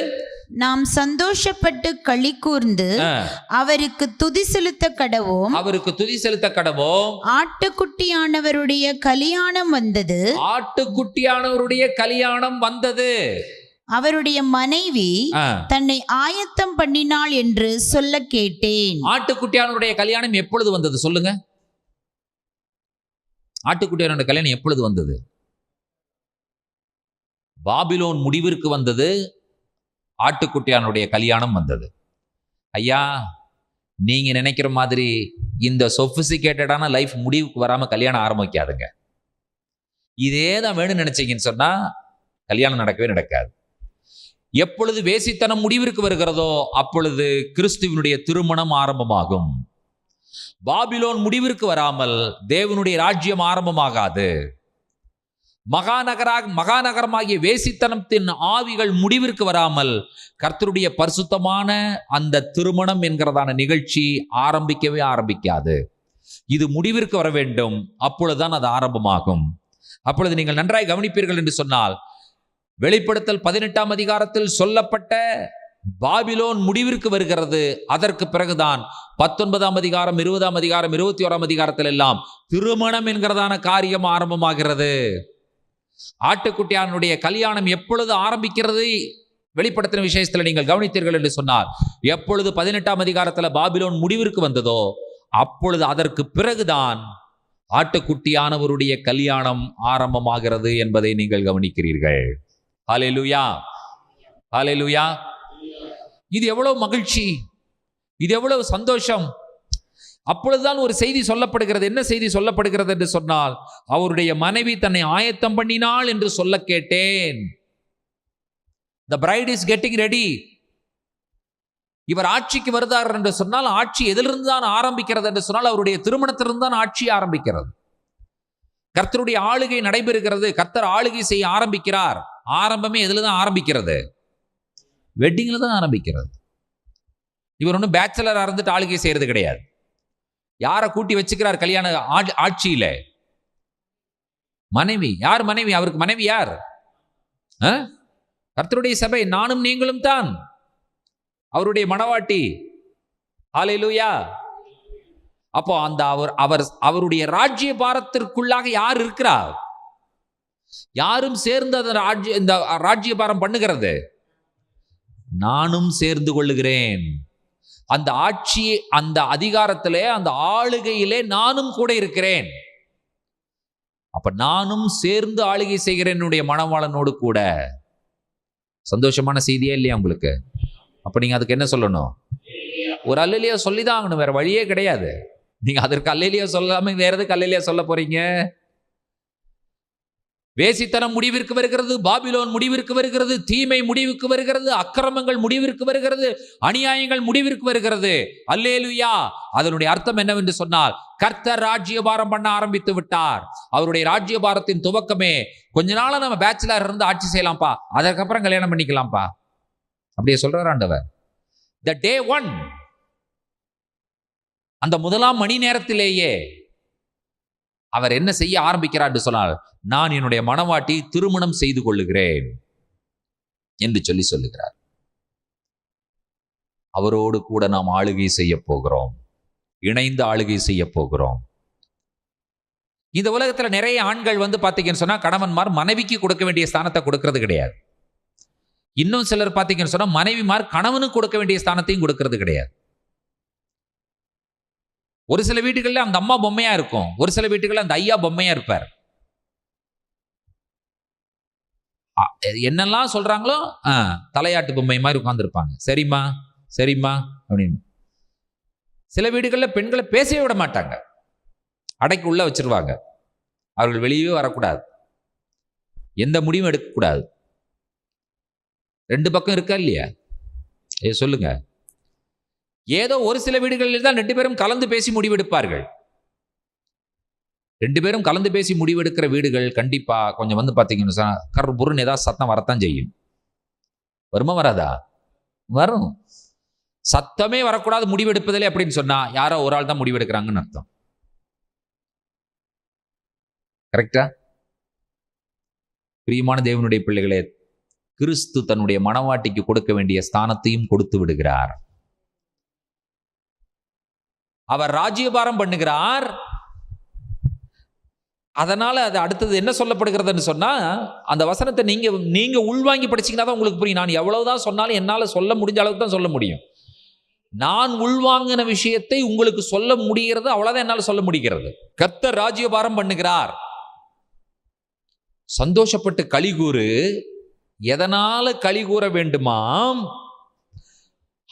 நாம் சந்தோஷப்பட்டு களி கூர்ந்து அவருக்கு துதி செலுத்த கடவோம். அவருக்கு துதி செலுத்த கடவோம். ஆட்டுக்குட்டியானவருடைய கல்யாணம் வந்தது. ஆட்டுக்குட்டியானவருடைய கல்யாணம் வந்தது. அவருடைய மனைவி தன்னை ஆயத்தம் பண்ணினாள் என்று சொல்ல கேட்டேன். ஆட்டுக்குட்டியானவருடைய கல்யாணம் எப்பொழுது வந்தது சொல்லுங்க? ஆட்டுக்குட்டியானவருடைய கல்யாணம் எப்பொழுது வந்தது? பாபிலோன் முடிவிற்கு வந்தது. ஆட்டுக்குட்டியானுடைய கல்யாணம் வந்தது. ஐயா, நீங்க நினைக்கிற மாதிரி இந்த சொபிஸ்டிகேட்டடான லைஃப் முடிவுக்கு வராம கல்யாணம் ஆரம்பிக்காதுங்க. இதே தான் வேணும்னு நினைச்சீங்கன்னு சொன்னா கல்யாணம் நடக்கவே நடக்காது. எப்பொழுது வேசித்தனம் முடிவிற்கு வருகிறதோ அப்பொழுது கிறிஸ்துவனுடைய திருமணம் ஆரம்பமாகும். பாபிலோன் முடிவிற்கு வராமல் தேவனுடைய ராஜ்யம் ஆரம்பமாகாது. மகாநகரமாகிய வேசித்தனத்தின் ஆவிகள் முடிவிற்கு வராமல் கர்த்தருடைய பரிசுத்தமான அந்த திருமணம் என்கிறதான நிகழ்ச்சி ஆரம்பிக்கவே ஆரம்பிக்காது. இது முடிவிற்கு வர வேண்டும். அப்பொழுதுதான் அது ஆரம்பமாகும். அப்பொழுது நீங்கள் நன்றாய் கவனிப்பீர்கள் என்று சொன்னால், வெளிப்படுத்தல் 18ஆம் அதிகாரத்தில் சொல்லப்பட்ட பாபிலோன் முடிவிற்கு வருகிறது. அதற்கு பிறகுதான் 19ஆம் அதிகாரம், 20ஆம் அதிகாரம், 21ஆம் அதிகாரத்தில் எல்லாம் திருமணம் என்கிறதான காரியம் ஆரம்பமாகிறது. ஆட்டுக்குட்டியானுடைய கல்யாணம் எப்பொழுது ஆரம்பிக்கிறது? வெளிப்படுத்தின விஷயத்தில் நீங்கள் கவனித்தீர்கள் என்று சொன்னார், எப்பொழுது 18ஆம் அதிகாரத்தில் பாபிலோன் முடிவிற்கு வந்ததோ அப்பொழுது அதற்கு பிறகுதான் ஆட்டுக்குட்டியானவருடைய கல்யாணம் ஆரம்பமாகிறது என்பதை நீங்கள் கவனிக்கிறீர்கள். ஹல்லேலூயா, ஹல்லேலூயா. இது எவ்வளவு மகிழ்ச்சி, இது எவ்வளவு சந்தோஷம். அப்பொழுதுதான் ஒரு செய்தி சொல்லப்படுகிறது. என்ன செய்தி சொல்லப்படுகிறது என்று சொன்னால், அவருடைய மனைவி தன்னை ஆயத்தம் பண்ணினாள் என்று சொல்ல கேட்டேன். The bride is getting ready. இவர் ஆட்சிக்கு வருகிறார் என்று சொன்னால், ஆட்சி எதிலிருந்து தான் ஆரம்பிக்கிறது என்று சொன்னால், அவருடைய திருமணத்திலிருந்து தான் ஆட்சி ஆரம்பிக்கிறது. கர்த்தருடைய ஆளுகை நடைபெறுகிறது. கர்த்தர் ஆளுகை செய்ய ஆரம்பிக்கிறார். ஆரம்பமே எதுல தான் ஆரம்பிக்கிறது? வெட்டிங்ல தான் ஆரம்பிக்கிறது. இவர் ஒன்றும் பேச்சுலரா இருந்துட்டு ஆளுகை செய்யறது கிடையாது. யாரை கூட்டி வச்சுக்கிறார் கல்யாண ஆட்சியில? மனைவி. யார் மனைவி? அவருக்கு மனைவி யார்? கர்த்தருடைய சபை, நானும் நீங்களும் தான் அவருடைய மணவாட்டி. ஹல்லேலூயா. அப்போ அந்த அவருடைய ராஜ்ய பாரத்திற்குள்ளாக யார் இருக்கிறார்? யாரும் சேர்ந்து இந்த ராஜ்ய பாரம் பண்ணுகிறது. நானும் சேர்ந்து கொள்ளுகிறேன். அந்த ஆட்சி, அந்த அதிகாரத்திலே, அந்த ஆளுகையிலே நானும் கூட இருக்கிறேன். அப்ப நானும் சேர்ந்து ஆளுகை செய்கிறேன் என்னுடைய மணவாளனோடு கூட. சந்தோஷமான செய்தியே இல்லையா உங்களுக்கு? அப்ப நீங்க அதுக்கு என்ன சொல்லணும்? ஒரு அல்லேலூயா சொல்லிதான் ஆகணும். வேற வழியே கிடையாது. நீங்க அதற்கு அல்லேலூயா சொல்லாம வேற எதுக்கு அல்லேலூயா சொல்ல போறீங்க? வேசித்தனம் முடிவிற்கு வருகிறது. பாபிலோன் முடிவிற்கு வருகிறது. தீமை முடிவுக்கு வருகிறது. அக்கிரமங்கள் முடிவிற்கு வருகிறது. அநியாயங்கள் முடிவிற்கு வருகிறது. அல்லேலூயா. அதனுடைய அர்த்தம் என்னவென்று சொன்னால், கர்த்தர் ராஜ்யபாரம் பண்ண ஆரம்பித்து விட்டார். அவருடைய ராஜ்யபாரத்தின் துவக்கமே, கொஞ்ச நாளா நம்ம பேச்சுலர் இருந்து ஆட்சி செய்யலாம்ப்பா, அதற்கப்புறம் கல்யாணம் பண்ணிக்கலாம்ப்பா, அப்படியே சொல்றார் ஆண்டவர். The day one, அந்த முதலாம் மணி நேரத்திலேயே அவர் என்ன செய்ய ஆரம்பிக்கிறார் என்று சொன்னால், நான் என்னுடைய மணவாட்டி திருமணம் செய்து கொள்ளுகிறேன் என்று சொல்லுகிறார். அவரோடு கூட நாம் ஆளுகை செய்ய போகிறோம். இணைந்து ஆளுகை செய்ய போகிறோம். இந்த உலகத்துல நிறைய ஆண்கள் பாத்தீங்கன்னு சொன்னா, கணவன்மார் மனைவிக்கு கொடுக்க வேண்டிய ஸ்தானத்தை கொடுக்கிறது கிடையாது. இன்னும் சிலர் பாத்தீங்கன்னு சொன்னா, மனைவிமார் கணவனுக்கு கொடுக்க வேண்டிய ஸ்தானத்தையும் கொடுக்கிறது கிடையாது. ஒரு சில வீட்டுகளில் அந்த அம்மா பொம்மையா இருக்கும், ஒரு சில வீட்டுகளில் அந்த ஐயா பொம்மையா இருப்பார். என்னெல்லாம் சொல்றாங்களோ தலையாட்டு பொம்மை மாதிரி உட்கார்ந்துருப்பாங்க. சரிம்மா சரிம்மா அப்படின்னு. சில வீடுகளில் பெண்களை பேசவே விட மாட்டாங்க, அடைக்கு உள்ள வச்சிருவாங்க. அவர்கள் வெளியே வரக்கூடாது, எந்த முடிவும் எடுக்கக்கூடாது. ரெண்டு பக்கம் இருக்கா இல்லையா? சொல்லுங்க. ஏதோ ஒரு சில வீடுகளில் தான் ரெண்டு பேரும் கலந்து பேசி முடிவெடுப்பார்கள். ரெண்டு பேரும் கலந்து பேசி முடிவெடுக்கிற வீடுகள் கண்டிப்பா கொஞ்சம் வந்து பார்த்தீங்கன்னா கர்புருன்னு ஏதாவது சத்தம் வரத்தான் செய்யும். வருமா வராதா? வரும். சத்தமே வரக்கூடாது முடிவெடுப்பதில்லை அப்படின்னு சொன்னா யாரோ ஒரு ஆள் தான் முடிவெடுக்கிறாங்கன்னு அர்த்தம். கரெக்டா? பிரியமான தேவனுடைய பிள்ளைகளே, கிறிஸ்து தன்னுடைய மணவாட்டிக்கு கொடுக்க வேண்டிய ஸ்தானத்தையும் கொடுத்து விடுகிறார். அவர் ராஜ்யபாரம் பண்ணுகிறார். அதனால அது அடுத்தது என்ன சொல்லப்படுகிறதுன்னு சொன்னா, அந்த வசனத்தை நீங்க உள்வாங்கி படிச்சீங்கன்னா தான் உங்களுக்கு புரியும். நான் எவ்வளவுதான் சொன்னாலும் என்னால சொல்ல முடிஞ்ச அளவுக்கு தான் சொல்ல முடியும். நான் உள்வாங்கின விஷயத்தை உங்களுக்கு சொல்ல முடிகிறது, அவ்வளவுதான் என்னால சொல்ல முடிகிறது. கர்த்தர் ராஜ்யபாரம் பண்ணுகிறார். சந்தோஷப்பட்டு களிகூறு. எதனால களிகூற வேண்டுமாம்?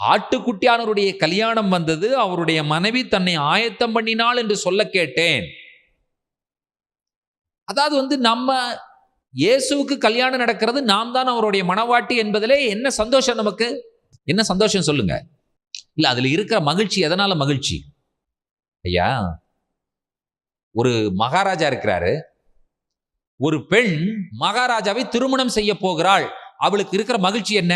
ஆட்டுக்குட்டியானவருடைய கல்யாணம் வந்தது, அவருடைய மனைவி தன்னை ஆயத்தம் பண்ணினாள் என்று சொல்ல கேட்டேன். அதாவது நம்ம இயேசுவுக்கு கல்யாணம் நடக்கிறது, நாம் தான் அவருடைய மணவாட்டி என்பதிலே என்ன சந்தோஷம்? நமக்கு என்ன சந்தோஷம் சொல்லுங்க? இல்ல, அதுல இருக்கிற மகிழ்ச்சி எதனால மகிழ்ச்சி? ஐயா, ஒரு மகாராஜா இருக்கிறாரு, ஒரு பெண் மகாராஜாவை திருமணம் செய்ய போகிறாள். அவளுக்கு இருக்கிற மகிழ்ச்சி என்ன?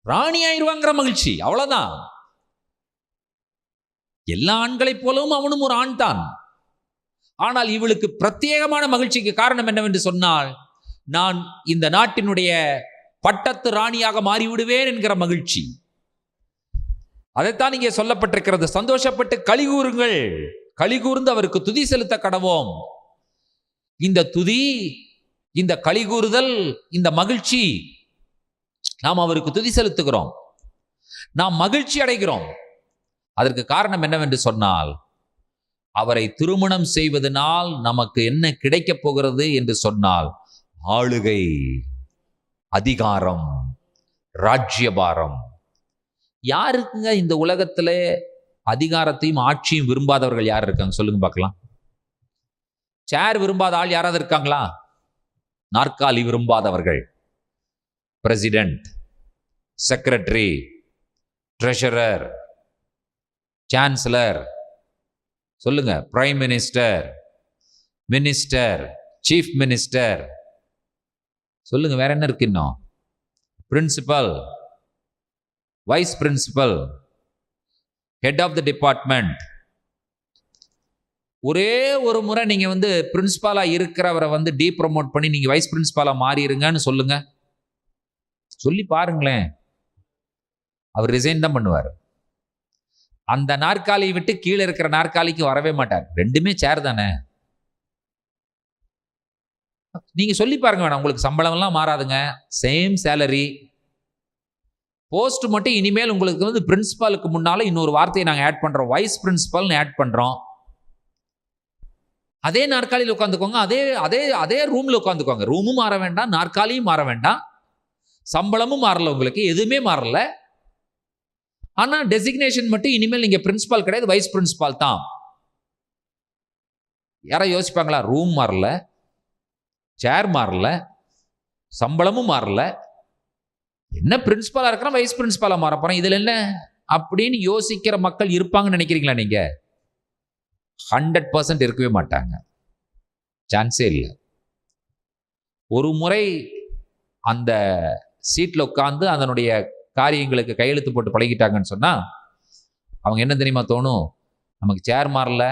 ராணி ஆயிருவாங்கிற மகிழ்ச்சி, அவ்வளவுதான். எல்லா ஆண்களைப் போலவும் அவனும் ஒரு ஆண் தான். ஆனால் இவளுக்கு பிரத்யேகமான மகிழ்ச்சிக்கு காரணம் என்னவென்று சொன்னால், நான் இந்த நாட்டினுடைய பட்டத்து ராணியாக மாறிவிடுவேன் என்கிற மகிழ்ச்சி. அதைத்தான் இங்கே சொல்லப்பட்டிருக்கிறது. சந்தோஷப்பட்டு களிகூறுங்கள், களிகூர்ந்து அவருக்கு துதி செலுத்த கடவோம். இந்த துதி, இந்த களிகூறுதல், இந்த மகிழ்ச்சி, நாம் அவருக்கு துதி செலுத்துகிறோம், நாம் மகிழ்ச்சி அடைகிறோம். அதற்கு காரணம் என்னவென்று சொன்னால், அவரை திருமணம் செய்வதனால் நமக்கு என்ன கிடைக்கப் போகிறது என்று சொன்னால், ஆளுகை, அதிகாரம், ராஜ்யபாரம். யாருக்குங்க இந்த உலகத்திலே அதிகாரத்தையும் ஆட்சியும் விரும்பாதவர்கள் யார் இருக்காங்க? சொல்லுங்க பார்க்கலாம். சேர் விரும்பாத ஆள் யாராவது இருக்காங்களா? நாற்காலி விரும்பாதவர்கள், பிரசிடென்ட், செக்ரட்டரி, ட்ரெஷரர், சான்சலர், சொல்லுங்க, prime minister, minister, chief minister, சொல்லுங்க, வேற என்ன இருக்கு இன்னும்? Principal, vice principal, head of the department. ஒரே ஒரு முறை நீங்க பிரின்சிபாலா இருக்கிறவரை டீப்ரமோட் பண்ணி நீங்க வைஸ் பிரின்சிபாலா மாறிடுங்கன்னு சொல்லுங்க, சொல்லி பாருங்களேன். அவர் ரிசைன் தான் பண்ணுவார். அந்த நாற்காலியை விட்டு கீழே இருக்கிற நாற்காலிக்கு வரவே மாட்டார். ரெண்டுமே சேர் தானே. நீங்க சொல்லி பாருங்க, வேணாம், உங்களுக்கு சம்பளம் எல்லாம் மாறாதுங்க, சேம் சேலரி. போஸ்ட் மட்டும் இனிமேல் உங்களுக்கு பிரின்சிபாலுக்கு முன்னால இன்னொரு வார்த்தையை நாங்கள் ஆட் பண்றோம், வைஸ் பிரின்சிபல் ஆட் பண்றோம். அதே நாற்காலியில் உட்காந்துக்கோங்க, அதே அதே அதே ரூம்ல உட்காந்துக்கோங்க. ரூமும் மாற வேண்டாம், நாற்காலியும் மாற வேண்டாம், சம்பளமும் மாறல, உங்களுக்கு எதுவுமே மாறல. ஆனா டெசிக்னேஷன் மட்டும் இனிமேல் நீங்க பிரின்சிபால் கிடையாது, வைஸ் பிரின்சிபால் தான். யாரா யோசிப்பாங்களா? ரூம் மாறல, சேர் மாறல, சம்பளமும் மாறல, என்ன பிரின்சிபாலா இருக்கிற வைஸ் பிரின்சிபாலா மாற போறேன், இதுல என்ன அப்படின்னு யோசிக்கிற மக்கள் இருப்பாங்கன்னு நினைக்கிறீங்களா? நீங்க 100% இருக்கவே மாட்டாங்க, சான்ஸே இல்லை. ஒரு முறை அந்த சீட்ல உட்கார்ந்து அதனுடைய காரியங்களுக்கு கையெழுத்து போட்டு பழகிட்டாங்கன்னு சொன்னா அவங்க என்ன தெரியுமா தோணும்? நமக்கு சேர் மாறல,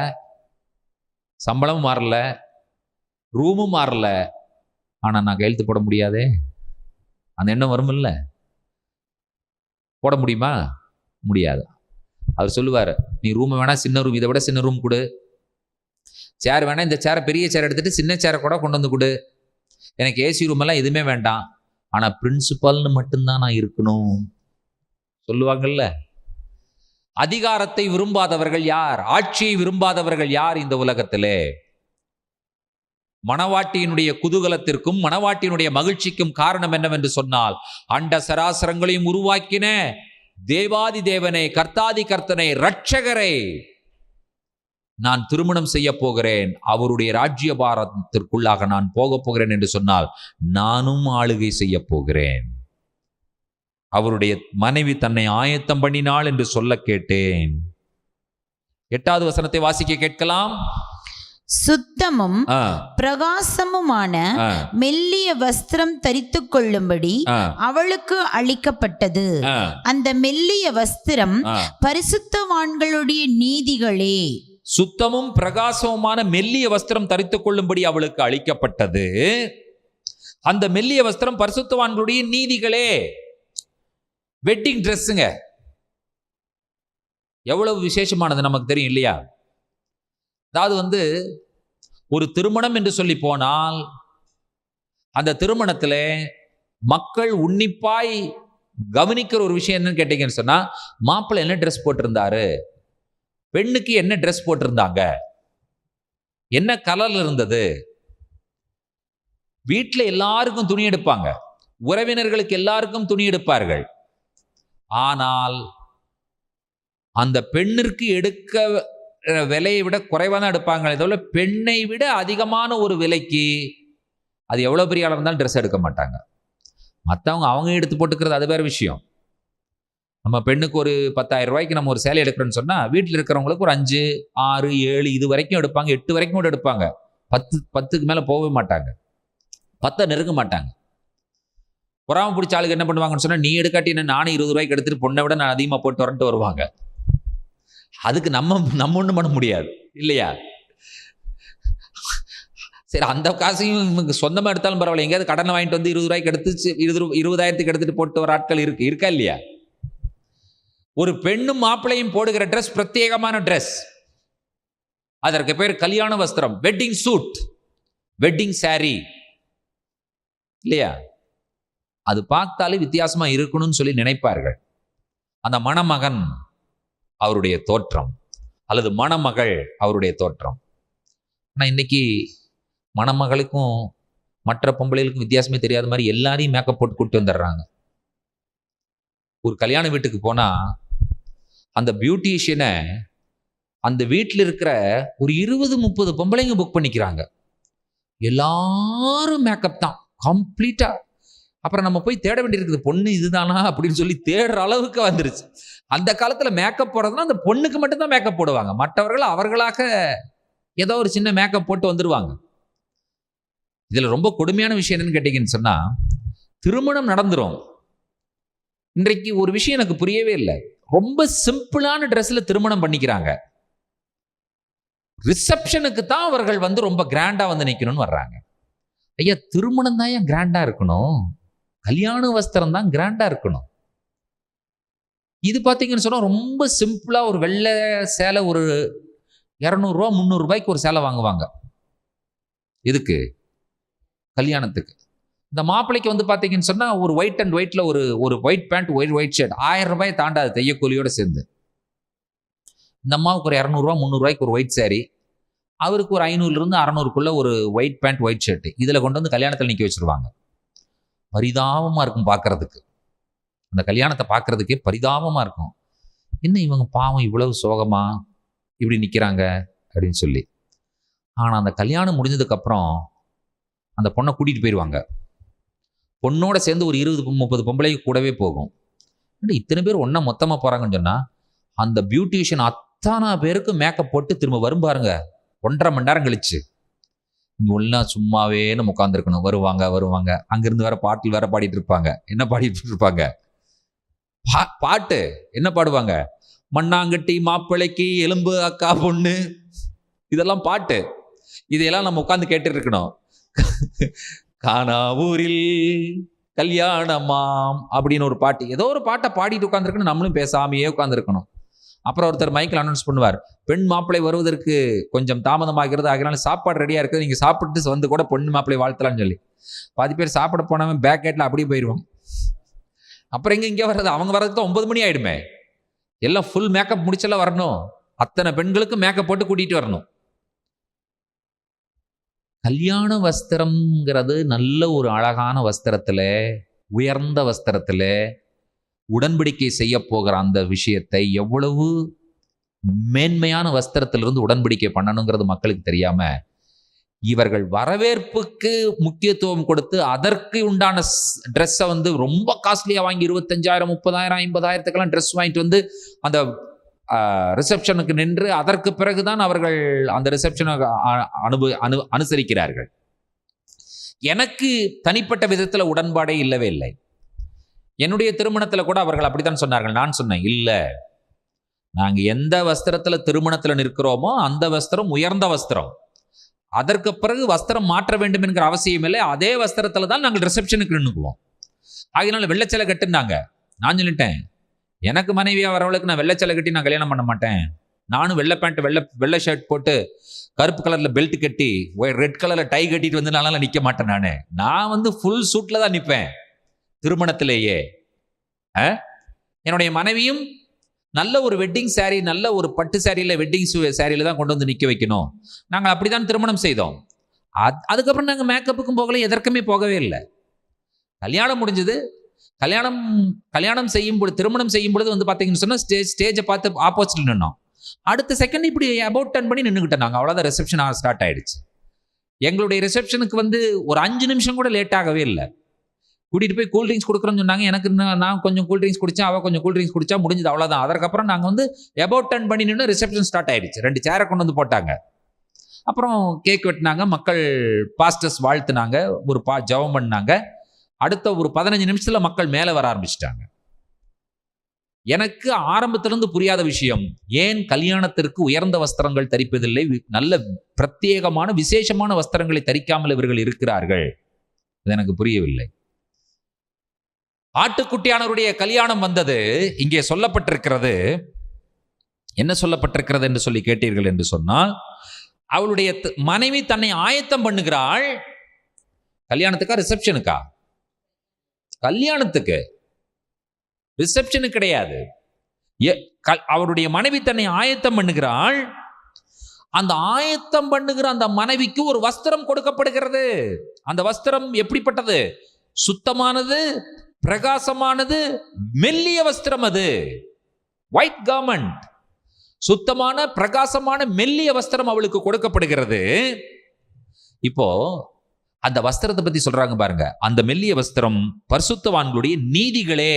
சம்பளமும் மாறல, ரூமும் மாறல, ஆனா நான் கையெழுத்து போட முடியாதே. அந்த எண்ணம் வரும் இல்ல? போட முடியுமா? முடியாது. அவர் சொல்லுவார், நீ ரூம் வேணா சின்ன ரூம், இதை விட சின்ன ரூம் கொடு, சேர் வேணா இந்த சேரை பெரிய சேர் எடுத்துட்டு சின்ன சேரை கூட கொண்டு வந்து கொடு, எனக்கு ஏசி ரூம் எல்லாம் எதுவுமே வேண்டாம், ஆனா பிரின்சிபல்னு மட்டும்தான் நான் இருக்கணும் சொல்லுவாங்கல்ல. அதிகாரத்தை விரும்பாதவர்கள் யார்? ஆட்சியை விரும்பாதவர்கள் யார் இந்த உலகத்திலே? மணவாட்டியினுடைய குதூகலத்திற்கும் மணவாட்டியினுடைய மகிழ்ச்சிக்கும் காரணம் என்னவென்று சொன்னால், அண்ட சராசரங்களையும் உருவாக்கின தேவாதி தேவனை, கர்த்தாதி கர்த்தனை, இரட்சகரை நான் திருமணம் செய்ய போகிறேன், அவருடைய ராஜ்ய பாரத்திற்குள்ளாக நான் போக போகிறேன் என்று சொன்னால், நானும் ஆளுகை செய்ய போகிறேன். அவருடைய மனைவி தன்னை ஆயத்தம் பண்ணினாள் என்று சொல்ல கேட்டேன். 8வது வசனத்தை வாசிக்க கேட்கலாம். சுத்தமும் பிரகாசமுமான மெல்லிய வஸ்திரம் தரித்து கொள்ளும்படி அவளுக்கு அளிக்கப்பட்டது. அந்த மெல்லிய வஸ்திரம் பரிசுத்தவான்களுடைய நீதிகளே. சுத்தமும் பிரகாசமுமான மெல்லிய வஸ்திரம் தரித்துக் கொள்ளும்படி அவளுக்கு அளிக்கப்பட்டது. அந்த மெல்லிய வஸ்திரம் பரிசுத்தவான்களுடைய நீதிகளே. வெட்டிங் ட்ரெஸ்ஸுங்க எவ்வளவு விசேஷமானது நமக்கு தெரியும் இல்லையா? அதாவது ஒரு திருமணம் என்று சொல்லி போனால், அந்த திருமணத்தில் மக்கள் உன்னிப்பாய் கவனிக்கிற ஒரு விஷயம் என்னன்னு கேட்டீங்கன்னு சொன்னா, மாப்பிள்ளை என்ன ட்ரெஸ் போட்டிருந்தாரு, பெண்ணுக்கு என்ன ட்ரெஸ் போட்டிருந்தாங்க, என்ன கலர்ல இருந்தது. வீட்டில் எல்லாருக்கும் துணி எடுப்பாங்க, உறவினர்களுக்கு எல்லாருக்கும் துணி எடுப்பார்கள். ஆனால் அந்த பெண்ணிற்கு எடுக்க விலையை விட குறைவாக தான் எடுப்பாங்க. இதோட பெண்ணை விட அதிகமான ஒரு விலைக்கு, அது எவ்வளோ பெரிய அளவு இருந்தாலும் ட்ரெஸ் எடுக்க மாட்டாங்க. மற்றவங்க அவங்க எடுத்து போட்டுக்கிறது அது வேறு விஷயம். நம்ம பெண்ணுக்கு ஒரு 10,000 ரூபாய்க்கு நம்ம ஒரு சேலை எடுக்கிறோன்னு சொன்னால், வீட்டில் இருக்கிறவங்களுக்கு ஒரு 5, 6, 7 இது வரைக்கும் எடுப்பாங்க, 8 வரைக்கும் கூட எடுப்பாங்க. 10க்கு மேலே போகவே மாட்டாங்க, 10 நெருங்க மாட்டாங்க. பொறாம பிடிச்ச ஆளுக்கு என்ன பண்ணுவாங்கன்னு சொன்னால், நீ எடுக்காட்டி என்ன, நானும் 20 ரூபாய்க்கு எடுத்துட்டு பொண்ணை விட நான் அதிகமாக போட்டு வரன்ட்டு வருவாங்க. அதுக்கு நம்ம ஒன்றும் பண்ண முடியாது இல்லையா? சரி, அந்த காசையும் சொந்தமாக எடுத்தாலும் பரவாயில்ல, எங்கேயாவது கடனை வாங்கிட்டு வந்து 20 ரூபாய்க்கு எடுத்து 20,000க்கு எடுத்துட்டு போட்டு வர ஆட்கள் இருக்கா இல்லையா? ஒரு பெண்ணும் மாப்பிள்ளையும் போடுகிற ட்ரெஸ் பிரத்யேகமான ட்ரெஸ். அதற்கு பேர் கல்யாண வஸ்திரம், வெட்டிங் சூட், வெட்டிங் சாரி இல்லையா? அது பார்த்தாலே வித்தியாசமா இருக்கணும்னு சொல்லி நினைப்பார்கள். அந்த மணமகன் அவருடைய தோற்றம், அல்லது மணமகள் அவருடைய தோற்றம். ஆனால் இன்னைக்கு மணமகளுக்கும் மற்ற பொம்பளைகளுக்கும் வித்தியாசமே தெரியாத மாதிரி எல்லாரையும் மேக்கப் போட்டு கூப்பிட்டு வந்துடுறாங்க. ஒரு கல்யாண வீட்டுக்கு போனா அந்த பியூட்டிஷியனை அந்த வீட்டில் இருக்கிற ஒரு 20-30 பொம்பளைங்க புக் பண்ணிக்கிறாங்க. எல்லாரும் மேக்கப் தான் கம்ப்ளீட்டா. அப்புறம் நம்ம போய் தேட வேண்டியிருக்குது, பொண்ணு இதுதானா அப்படின்னு சொல்லி தேடுற அளவுக்கு வந்துருச்சு. அந்த காலத்துல மேக்கப் போடுறதுனா அந்த பொண்ணுக்கு மட்டும்தான் மேக்கப் போடுவாங்க, மற்றவர்கள் அவர்களாக ஏதோ ஒரு சின்ன மேக்கப் போட்டு வந்துடுவாங்க. இதுல ரொம்ப கொடுமையான விஷயம் என்னன்னு கேட்டீங்கன்னு சொன்னா, திருமணம் நடந்துரும். இன்றைக்கு ஒரு விஷயம் எனக்கு புரியவே இல்லை, ரொம்ப சிம்பிளான ட்ரெஸ்ல திருமணம் பண்ணிக்கிறாங்க. ரிசப்ஷனுக்கு தான் அவர்கள் ரொம்ப கிராண்டா நிக்கணும்னு வர்றாங்க. ஐயா, திருமணம் தான் ஏன் கிராண்டா இருக்கணும்? கல்யாண வஸ்திரம் தான் கிராண்டா இருக்கணும். இது பார்த்தீங்கன்னு சொன்னா ரொம்ப சிம்பிளா ஒரு வெள்ளை சேலை ஒரு 200 ரூபா 300 ரூபாய்க்கு ஒரு சேலை வாங்குவாங்க. இதுக்கு கல்யாணத்துக்கு. இந்த மாப்பிள்ளைக்கு பார்த்தீங்கன்னு சொன்னா ஒரு ஒயிட் அண்ட் ஒயிட்ல ஒரு ஒயிட் பேண்ட், ஒயிட் ஷர்ட் 1000 ரூபாய் தாண்டாது தையக்கூலியோட சேர்ந்து. இந்த அம்மாவுக்கு ஒரு 200 ரூபா 300 ரூபாய்க்கு ஒரு ஒயிட் சாரி, அவருக்கு ஒரு 500 600க்குள்ள ஒரு ஒயிட் பேண்ட் ஒயிட் ஷர்ட், இதுல கொண்டு கல்யாணத்தில் நிக்க வச்சிருவாங்க. பரிதாபமா இருக்கும் பார்க்கறதுக்கு. அந்த கல்யாணத்தை பார்க்கறதுக்கே பரிதாபமா இருக்கும். என்ன இவங்க பாவம் இவ்வளவு சோகமா இப்படி நிக்கிறாங்க அப்படின்னு சொல்லி. ஆனா அந்த கல்யாணம் முடிஞ்சதுக்கு அப்புறம் அந்த பொண்ணை கூட்டிட்டு போயிடுவாங்க. பொண்ணோட சேர்ந்து ஒரு 20-30 பொம்பளை கூடவே போகும். இத்தனை பேர் ஒன்னா மொத்தமா போறாங்கன்னு சொன்னா, அந்த பியூட்டிஷியன் அத்தனை பேருக்கு மேக்கப் போட்டு திரும்ப வரும் பாருங்க 1.5 மணி நேரம் கழிச்சு. இங்க எல்லாம் சும்மாவே நம்ம உட்காந்துருக்கணும். வருவாங்க அங்கிருந்து வேற பாட்டில் வேற பாடிட்டு இருப்பாங்க. என்ன பாடிட்டு இருப்பாங்க? பாட்டு என்ன பாடுவாங்க? மண்ணாங்கட்டி மாப்பிள்ளைக்கு எலும்பு அக்கா பொண்ணு, இதெல்லாம் பாட்டு. இதையெல்லாம் நம்ம உட்காந்து கேட்டு இருக்கணும். கானாவூரில் கல்யாணமாம் அப்படின்னு ஒரு பாட்டு, ஏதோ ஒரு பாட்டை பாடிட்டு உட்காந்துருக்கணும். நம்மளும் பேசாமையே உட்காந்துருக்கணும். அப்புறம் ஒருத்தர் மைக்கில் அனௌன்ஸ் பண்ணுவார், பெண் மாப்பிள்ளை வருவதற்கு கொஞ்சம் தாமதமாகிறது, ஆகினாலும் சாப்பாடு ரெடியா இருக்குது, நீங்க சாப்பிட்டு கூட பொண்ணு மாப்பிள்ளை வாழ்த்தலாம்னு சொல்லி. பாதி பேர் சாப்பிட போனவன் பேக் கேட்ல அப்படியே போயிடுவான். அப்புறம் இங்கே வர்றது, அவங்க வர்றதுக்கு 9 மணி ஆயிடுமே. எல்லாம் ஃபுல் மேக்கப் முடிச்செல்லாம் வரணும். அத்தனை பெண்களுக்கு மேக்கப் போட்டு கூட்டிட்டு வரணும். கல்யாண வஸ்திரம்ங்கிறது நல்ல ஒரு அழகான வஸ்திரத்துல, உயர்ந்த வஸ்திரத்துல உடன்படிக்கை செய்ய போகிற அந்த விஷயத்தை எவ்வளவு மேன்மையான வஸ்திரத்திலிருந்து உடன்படிக்கை பண்ணணுங்கிறது மக்களுக்கு தெரியாம, இவர்கள் வரவேற்புக்கு முக்கியத்துவம் கொடுத்து அதற்கு உண்டான ட்ரெஸ்ஸை வந்து ரொம்ப காஸ்ட்லியா வாங்கி 25,000 30,000 50,000த்துக்கெல்லாம் ட்ரெஸ் வாங்கிட்டு வந்து அந்த ரிசப்ஷனுக்கு நின்று அதற்கு பிறகுதான் அவர்கள் அந்த ரிசப்ஷனை அனுசரிக்கிறார்கள். எனக்கு தனிப்பட்ட விதத்துல உடன்பாடே இல்லவே இல்லை. என்னுடைய திருமணத்துல கூட அவர்கள் அப்படித்தான் சொன்னார்கள். நான் சொன்னேன், இல்ல, நாங்க எந்த வஸ்திரத்துல திருமணத்துல நிற்கிறோமோ அந்த வஸ்திரம் உயர்ந்த வஸ்திரம். அதற்கு பிறகு வஸ்திரம் மாற்ற வேண்டும் என்கிற அவசியம் இல்லை. அதே வஸ்திரத்துல தான் நாங்கள் ரிசப்ஷனுக்கு நின்னுக்குவோம். அதனால வெள்ளைச்சலை கட்டுனாங்க. நான் சொல்லிட்டேன், எனக்கு மனைவியா வரவளுக்கு நான் வெள்ளைச்சலை கட்டி நான் கல்யாணம் பண்ண மாட்டேன். நானும் வெள்ளை பேண்ட் வெள்ளை ஷர்ட் போட்டு கருப்பு கலர்ல பெல்ட் கட்டி ரெட் கலர்ல டை கட்டிட்டு வந்து நானால நிக்க மாட்டேன். நான் வந்து ஃபுல் சூட்ல தான் நிற்பேன் திருமணத்திலேயே. என்னுடைய மனைவியும் நல்ல ஒரு வெட்டிங் சாரி, நல்ல ஒரு பட்டு சாரியில வெட்டிங் சாரியில தான் கொண்டு வந்து நிக்க வைக்கணும். நாங்கள் அப்படிதான் திருமணம் செய்தோம். அதுக்கப்புறம் நாங்கள் மேக்கப்புக்கும் போகல, எதற்குமே போகவே இல்லை. கல்யாணம் முடிஞ்சது. கல்யாணம் செய்யும் பொழுது, திருமணம் செய்யும் பொழுது வந்து பார்த்தீங்கன்னு சொன்னா ஸ்டேஜை பார்த்து ஆப்போசிட்ல நின்னோம். அடுத்த செகண்ட் இப்படி அபவுட் டர்ன் பண்ணி நின்றுக்கிட்டோம். நாங்கள் அவ்வளோதான், ரிசப்ஷன் ஸ்டார்ட் ஆயிடுச்சு. எங்களுடைய ரிசப்ஷனுக்கு வந்து ஒரு 5 நிமிஷம் கூட லேட் ஆகவே இல்லை. கூட்டிட்டு போய் கூல்ட்ரிங்க்ஸ் கொடுக்குறோன்னு சொன்னாங்க. எனக்கு நான் கொஞ்சம் கூல்ட்ரிங்க்ஸ் குடிச்சேன், அவள் கொஞ்சம் கூல்ட்ரிங்க்ஸ் குடிச்சா, முடிஞ்சது, அவ்வளோதான். அதற்கப்புறம் நாங்கள் வந்து அபவுட் டர்ன் பண்ணி நின்று ரிசப்ஷன் ஸ்டார்ட் ஆயிடுச்சு. 2 சேரை கொண்டு வந்து போட்டாங்க. அப்புறம் கேக் வெட்டினாங்க, மக்கள் பாஸ்டர்ஸ் வாழ்த்துனாங்க, ஒரு ஜெபம் பண்ணாங்க. அடுத்த ஒரு 15 நிமிஷத்துல மக்கள் மேலே வர ஆரம்பிச்சிட்டாங்க. எனக்கு ஆரம்பத்திலிருந்து புரியாத விஷயம், ஏன் கல்யாணத்திற்கு உயர்ந்த வஸ்திரங்கள் தரிப்பதில்லை, நல்ல பிரத்யேகமான விசேஷமான வஸ்திரங்களை தரிக்காமல் இவர்கள் இருக்கிறார்கள்? இது எனக்கு புரியவில்லை. ஆட்டுக்குட்டியானவருடைய கல்யாணம் வந்தது. இங்கே சொல்லப்பட்டிருக்கிறது, என்ன சொல்லப்பட்டிருக்கிறது என்று சொல்லி கேட்டீர்கள் என்று சொன்னால், அவளுடைய மனைவி தன்னை ஆயத்தம் பண்ணுகிறாள். கல்யாணத்துக்கா ரிசப்ஷனுக்கா? கல்யாணத்துக்கு. ரிசப்ஷனுக்கு கிடையாது. அவருடைய மனைவி தன்னை ஆயத்தம் பண்ணுகிறாள். அந்த ஆயத்தம் பண்ணுகிற அந்த மனைவிக்கு ஒரு வஸ்திரம் கொடுக்கப்படுகிறது. அந்த வஸ்திரம் எப்படிப்பட்டது? சுத்தமானது, பிரகாசமானது, மெல்லிய வஸ்திரம். அது ஒயிட் கார்மெண்ட். சுத்தமான பிரகாசமான மெல்லிய வஸ்திரம் அவளுக்கு கொடுக்கப்படுகிறது. இப்போ அந்த வஸ்திரத்தை பத்தி சொல்றாங்க பாருங்க. அந்த மெல்லிய வஸ்திரம் பரிசுத்தவான்களுடைய நீதிகளே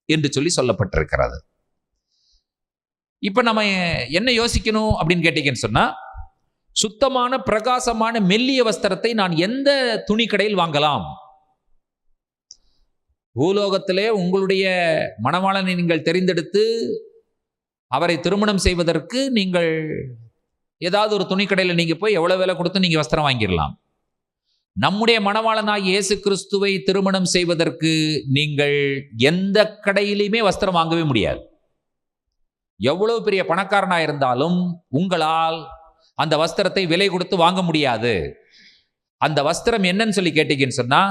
என்று சொல்லி சொல்லப்பட்டிருக்கிறது. இப்ப நம்ம என்ன யோசிக்கணும் அப்படின்னு கேட்டீங்கன்னு சொன்னா, சுத்தமான பிரகாசமான மெல்லிய வஸ்திரத்தை நான் எந்த துணி கடையில் வாங்கலாம்? பூலோகத்திலே உங்களுடைய மணவாளனை நீங்கள் தெரிந்தெடுத்து அவரை திருமணம் செய்வதற்கு நீங்கள் ஏதாவது ஒரு துணிக்கடையில் நீங்க போய் எவ்வளவு விலை கொடுத்து நீங்க வஸ்திரம் வாங்கிடலாம். நம்முடைய மணவாளனாய் இயேசு கிறிஸ்துவை திருமணம் செய்வதற்கு நீங்கள் எந்த கடையிலுமே வஸ்திரம் வாங்கவே முடியாது. எவ்வளவு பெரிய பணக்காரனாக இருந்தாலும் உங்களால் அந்த வஸ்திரத்தை விலை கொடுத்து வாங்க முடியாது. அந்த வஸ்திரம் என்னன்னு சொல்லி கேட்டீங்கன்னு சொன்னா,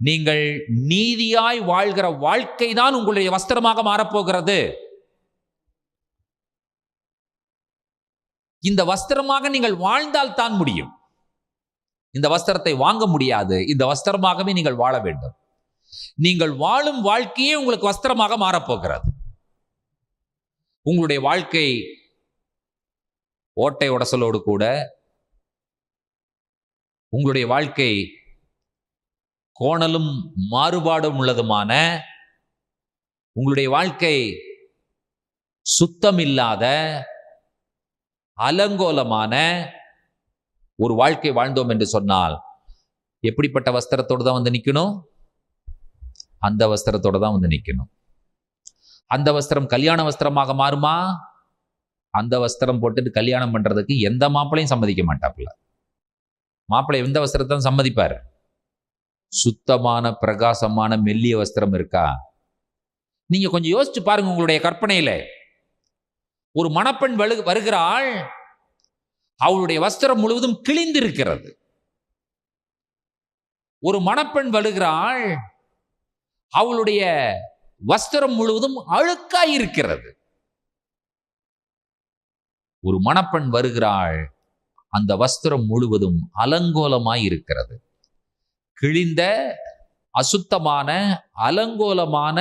நீங்கள் நீதியாய் வாழ்கிற வாழ்க்கை தான் உங்களுடைய வஸ்திரமாக மாறப்போகிறது. இந்த வஸ்திரமாக நீங்கள் வாழ்ந்தால் தான் முடியும். இந்த வஸ்திரத்தை வாங்க முடியாது. இந்த வஸ்திரமாகவே நீங்கள் வாழ வேண்டும். நீங்கள் வாழும் வாழ்க்கையே உங்களுக்கு வஸ்திரமாக மாறப்போகிறது. உங்களுடைய வாழ்க்கை ஓட்டை உடசலோடு கூட, உங்களுடைய வாழ்க்கை கோணலும் மாறுபாடும் உள்ளதுமான, உங்களுடைய வாழ்க்கை சுத்தமில்லாத அலங்கோலமான ஒரு வாழ்க்கை வாழ்ந்தோம் என்று சொன்னால், எப்படிப்பட்ட வஸ்திரத்தோடு தான் வந்து நிற்கணும்? அந்த வஸ்திரத்தோடு தான் வந்து நிற்கணும். அந்த வஸ்திரம் கல்யாண வஸ்திரமாக மாறுமா? அந்த வஸ்திரம் போட்டுட்டு கல்யாணம் பண்றதுக்கு எந்த மாப்பிளையும் சம்மதிக்க மாட்டாப்புல. மாப்பிள்ளை எந்த வஸ்திரத்தை சம்மதிப்பார்? சுத்தமான பிரகாசமான மெல்லிய வஸ்திரம் இருக்கா? நீங்க கொஞ்சம் யோசிச்சு பாருங்க. உங்களுடைய கற்பனையில ஒரு மணப்பெண் வருகிறாள், அவளுடைய வஸ்திரம் முழுவதும் கிழிந்திருக்கிறது. ஒரு மணப்பெண் வருகிறாள், அவளுடைய வஸ்திரம் முழுவதும் அழுக்காய் இருக்கிறது. ஒரு மணப்பெண் வருகிறாள், அந்த வஸ்திரம் முழுவதும் அலங்கோலமாய் இருக்கிறது. கிழிந்த அசுத்தமான அலங்கோலமான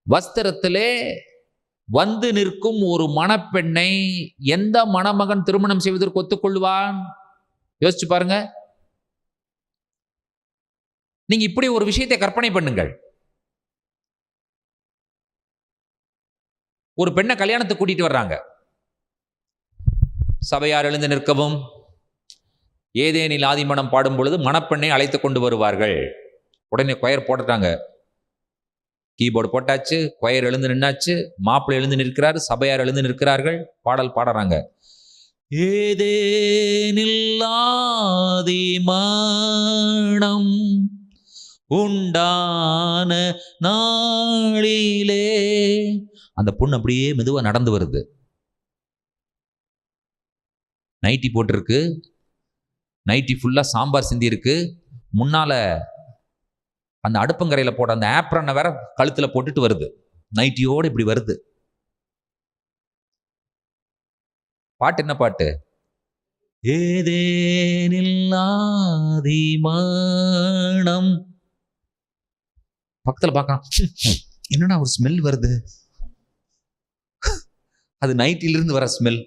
வஸ்திரத்திலே வந்து நிற்கும் ஒரு மணப்பெண்ணை எந்த மணமகன் திருமணம் செய்வதற்கு ஒத்துக்கொள்வான்? யோசிச்சு பாருங்க. நீங்க இப்படி ஒரு விஷயத்தை கற்பனை பண்ணுங்கள். ஒரு பெண்ணை கல்யாணத்துக்கு கூட்டிட்டு வர்றாங்க. சபையார் எழுந்து நிற்கவும், ஏதேனில் ஆதிமனம் பாடும் பொழுது மணப்பெண்ணை அழைத்து கொண்டு வருவார்கள். உடனே கொயர் போட்டுட்டாங்க, கீபோர்டு போட்டாச்சு, கொயர் எழுந்து நின்னாச்சு, மாப்பிள்ளை எழுந்து நிற்கிறார், சபையார் எழுந்து நிற்கிறார்கள், பாடல் பாடுறாங்க. ஏதேனில் ஆதிமனம் உண்டான நாளிலே. அந்த பொண்ணு அப்படியே மெதுவா நடந்து வருது. நைட்டி போட்டிருக்கு, நைட்டி ஃபுல்லா சாம்பார் சிந்தி இருக்கு. முன்னால அந்த அடுப்பங்கரையில போட அந்த ஆப்ரனை வேற கழுத்துல போட்டுட்டு வருது. நைட்டியோடு இப்படி வருது. பாட்டு என்ன பாட்டு? ஏதேனில் ஆதிமனம். பக்கத்துல பார்க்கலாம், என்னடா ஒரு ஸ்மெல் வருது. அது நைட்டிலிருந்து வர ஸ்மெல்.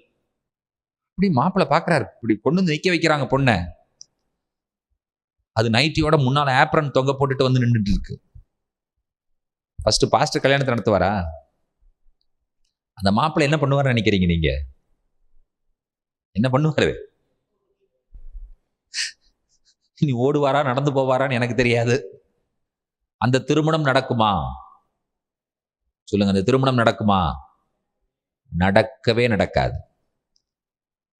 இப்படி மாப்பிள்ளை பார்க்கறாரு, இப்படி கொண்டு வந்து நிக்க வைக்கிறாங்க பொண்ணை. அது நைட்டியோட முன்னால ஆப்ரன் தொங்க போட்டுட்டு வந்து நின்றுட்டு இருக்கு. ஃபர்ஸ்ட் பாஸ்டர் கல்யாணத்தை நடத்துவாரா? அந்த மாப்பிள்ளை என்ன பண்ணுவார் நினைக்கிறீங்க நீங்க? என்ன பண்ணுவாரு? நீ ஓடுவாரா நடந்து போவாரான்னு எனக்கு தெரியாது. அந்த திருமணம் நடக்குமா? சொல்லுங்க, அந்த திருமணம் நடக்குமா? நடக்கவே நடக்காது.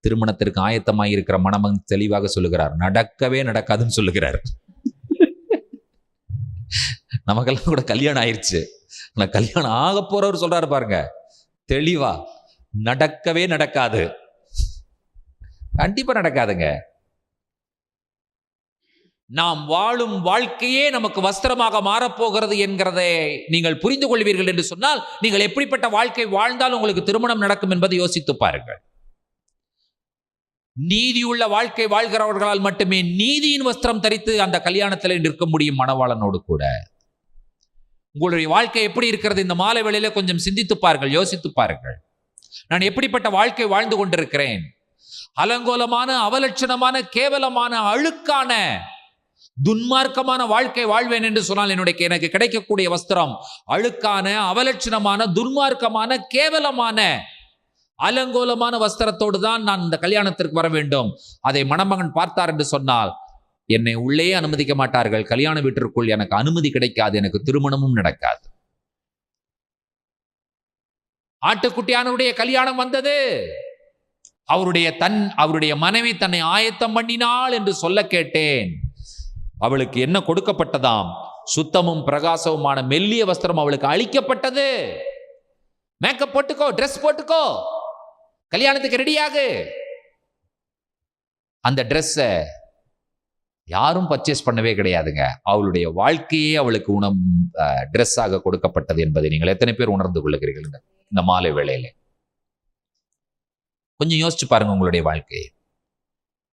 திருமணத்திற்கு ஆயத்தமாக இருக்கிற மணமகன் தெளிவாக சொல்லுகிறார், நடக்கவே நடக்காதுன்னு சொல்லுகிறார். நமக்கெல்லாம் கூட கல்யாணம் ஆயிடுச்சு, ஆனா கல்யாணம் ஆக போறவர் சொல்றாரு பாருங்க தெளிவா, நடக்கவே நடக்காது. கண்டிப்பா நடக்காதுங்க. நாம் வாழும் வாழ்க்கையே நமக்கு வஸ்திரமாக மாறப்போகிறது என்கிறதை நீங்கள் புரிந்து கொள்வீர்கள் என்று சொன்னால், நீங்கள் எப்படிப்பட்ட வாழ்க்கை வாழ்ந்தால் உங்களுக்கு திருமணம் நடக்கும் என்பதை யோசித்து பாருங்கள். நீதியுள்ள வாழ்க்கை வாழ்கிறவர்களால் மட்டுமே நீதியின் வஸ்திரம் தரித்து அந்த கல்யாணத்தில் நிற்க முடியும் மணவாளனோடு கூட. உங்களுடைய வாழ்க்கை எப்படி இருக்கிறது இந்த மாலை வேளையில கொஞ்சம் சிந்தித்து பாருங்கள், யோசித்து பாருங்கள். நான் எப்படிப்பட்ட வாழ்க்கை வாழ்ந்து கொண்டிருக்கிறேன்? அலங்கோலமான, அவலட்சணமான, கேவலமான, அழுக்கான, துன்மார்க்கமான வாழ்க்கை வாழ்வேன் என்று சொன்னால் எனக்கு கிடைக்கக்கூடிய வஸ்திரம் அழுக்கான, அவலட்சணமான, துன்மார்க்கமான, கேவலமான, அலங்கோலமான வஸ்திரத்தோடு தான் நான் இந்த கல்யாணத்திற்கு வர வேண்டும். அதை மணமகன் பார்த்தார் என்று சொன்னால் என்னை உள்ளே அனுமதிக்க மாட்டார்கள். கல்யாண வீட்டிற்குள் எனக்கு அனுமதி கிடைக்காது, எனக்கு திருமணமும் நடக்காது. ஆட்டுக்குட்டியானுடைய கல்யாணம் வந்தது. அவருடைய மனைவி தன்னை ஆயத்தம் பண்ணினாள் என்று சொல்ல கேட்டேன். அவளுக்கு என்ன கொடுக்கப்பட்டதாம்? சுத்தமும் பிரகாசமுமான மெல்லிய வஸ்திரம் அவளுக்கு அளிக்கப்பட்டது. மேக்கப் போட்டுக்கோ, ட்ரெஸ் போட்டுக்கோ, கல்யாணத்துக்கு ரெடியாகு. அந்த ட்ரெஸ்ஸை யாரும் பர்ச்சேஸ் பண்ணவே கிடையாதுங்க. அவளுடைய வாழ்க்கையே அவளுக்கு ட்ரெஸ்ஸாக கொடுக்கப்பட்டது என்பதை நீங்கள் எத்தனை பேர் உணர்ந்து கொள்ளுகிறீர்கள் இந்த மாலை வேளையில? கொஞ்சம் யோசிச்சு பாருங்க உங்களுடைய வாழ்க்கையை.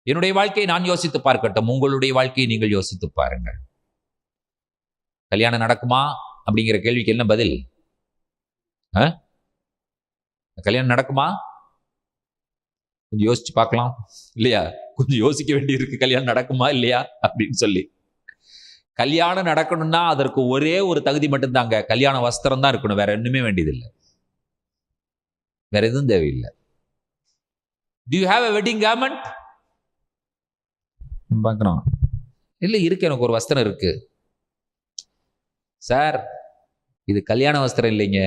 என்னுடைய வாழ்க்கையை நான் யோசித்து பார்க்கட்டும், உங்களுடைய வாழ்க்கையை நீங்கள் யோசித்து பாருங்கள். கல்யாணம் நடக்குமா அப்படிங்கிற கேள்விக்கு என்ன பதில்? கல்யாணம் நடக்குமா? கொஞ்சம் யோசிச்சு பார்க்கலாம் இல்லையா? கொஞ்சம் யோசிக்க வேண்டியிருக்கு, கல்யாணம் நடக்குமா இல்லையா அப்படின்னு சொல்லி. கல்யாணம் நடக்கணும்னா அதற்கு ஒரே ஒரு தகுதி மட்டும்தாங்க, கல்யாண வஸ்திரம் தான் இருக்கணும். வேற ஒண்ணுமே வேண்டியதில்லை, வேற எதுவும் தேவையில்லை. Do you have a wedding garment? பார்க்கணும். இல்லை, இருக்கு, எனக்கு ஒரு வஸ்திரம் இருக்கு சார். இது கல்யாண வஸ்திரம் இல்லைங்க.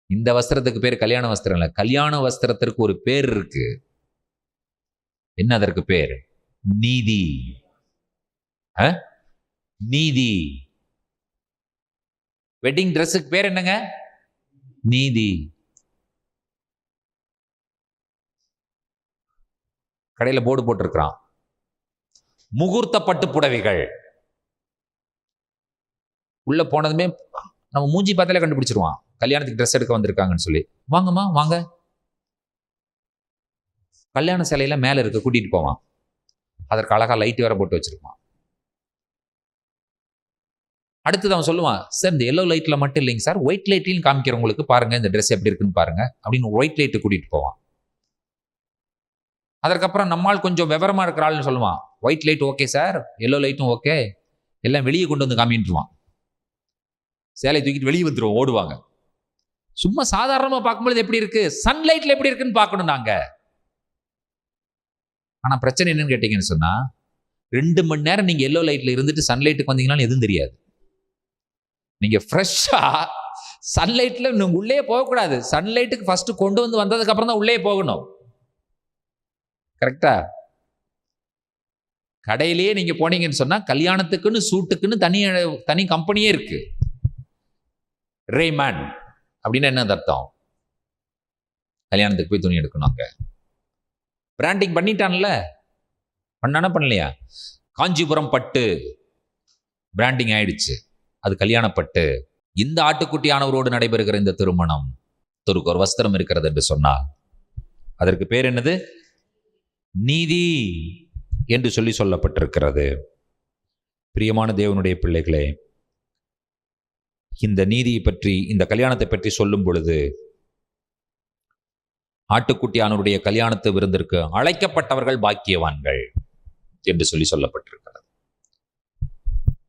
இந்த வஸ்திரத்துக்கு பேர் கல்யாண வஸ்திரம் இல்லை. கல்யாண வஸ்திரத்திற்கு ஒரு பேர் இருக்கு. என்ன அதற்கு பேர்? நீதி. நீதி. வெட்டிங் ட்ரெஸ்ஸுக்கு பேர் என்னங்க? நீதி. கடையில போர்டு போட்டிருக்கிறான், முகூர்த்த பட்டு புடவைகள். உள்ள போனதுமே நம்ம மூஞ்சி பார்த்தாலே கண்டுபிடிச்சிருவான், கல்யாணத்துக்கு ட்ரெஸ் எடுக்க வந்திருக்காங்கன்னு சொல்லி. வாங்கம்மா வாங்க, கல்யாண சிலையில மேலே இருக்க கூட்டிட்டு போவான். அதற்கு அழகா லைட் வேற போட்டு வச்சிருப்பான். அடுத்தது அவன் சொல்லுவான், சார் இந்த எல்லோ லைட்ல மட்டும் இல்லைங்க சார், ஒயிட் லைட்லையும் காமிக்கிறவங்களுக்கு பாருங்க இந்த ட்ரெஸ் எப்படி இருக்குன்னு பாருங்க அப்படின்னு ஒயிட் லைட்டு கூட்டிட்டு போவான். அதற்கப்புறம் நம்மால் கொஞ்சம் விவரமா இருக்கிற ஆள்னு சொல்லுவான், white light okay sir, yellow லைட்டும் ஓகே, எல்லாம் வெளியே கொண்டு வந்து காமிட்டுருவான். சேலை தூக்கிட்டு வெளியே வந்துருவோம், ஓடுவாங்க. சும்மா சாதாரணமா பார்க்கும்போது எப்படி இருக்கு, சன்லைட்ல எப்படி இருக்குன்னு பார்க்கணும் நாங்க. ஆனா பிரச்சனை என்னன்னு கேட்டீங்கன்னு சொன்னா, 2 மணி நேரம் நீங்க எல்லோ லைட்ல இருந்துட்டு சன்லைட்டுக்கு வந்தீங்கன்னா எதுவும் தெரியாது. நீங்க ஃப்ரெஷ்ஷா சன்லைட்ல உள்ளே போகக்கூடாது. சன்லைட்டுக்கு ஃபர்ஸ்ட் கொண்டு வந்ததுக்கு அப்புறம் தான் உள்ளே போகணும். கரெக்டா? கடையிலேயே நீங்க போனீங்கன்னு சொன்னா கல்யாணத்துக்குன்னு சூட்டுக்குன்னு தனி கம்பெனியே இருக்கு. ரேமன் அப்படின்னு என்ன அர்த்தம்? கல்யாணத்துக்கு போய் துணி எடுக்கணும். அங்க பிராண்டிங் பண்ணிட்டான்ல, பண்ணானா பண்ணலையா? காஞ்சிபுரம் பட்டு பிராண்டிங் ஆயிடுச்சு, அது கல்யாண பட்டு. இந்த ஆட்டுக்குட்டியானவரோடு நடைபெறுகிற இந்த திருமணம், ஒரு வஸ்திரம் இருக்கிறது என்று சொன்னால் அதற்கு பேர் என்னது? நீதி என்று சொல்லப்பட்டிருக்கிறது. பிரியமான தேவனுடைய பிள்ளைகளே, இந்த நீதியை பற்றி, இந்த கல்யாணத்தை பற்றி சொல்லும் பொழுது, ஆட்டுக்குட்டியானவருடைய கல்யாணத்து விருந்திற்கு அழைக்கப்பட்டவர்கள் பாக்கியவான்கள் என்று சொல்லப்பட்டிருக்கிறது.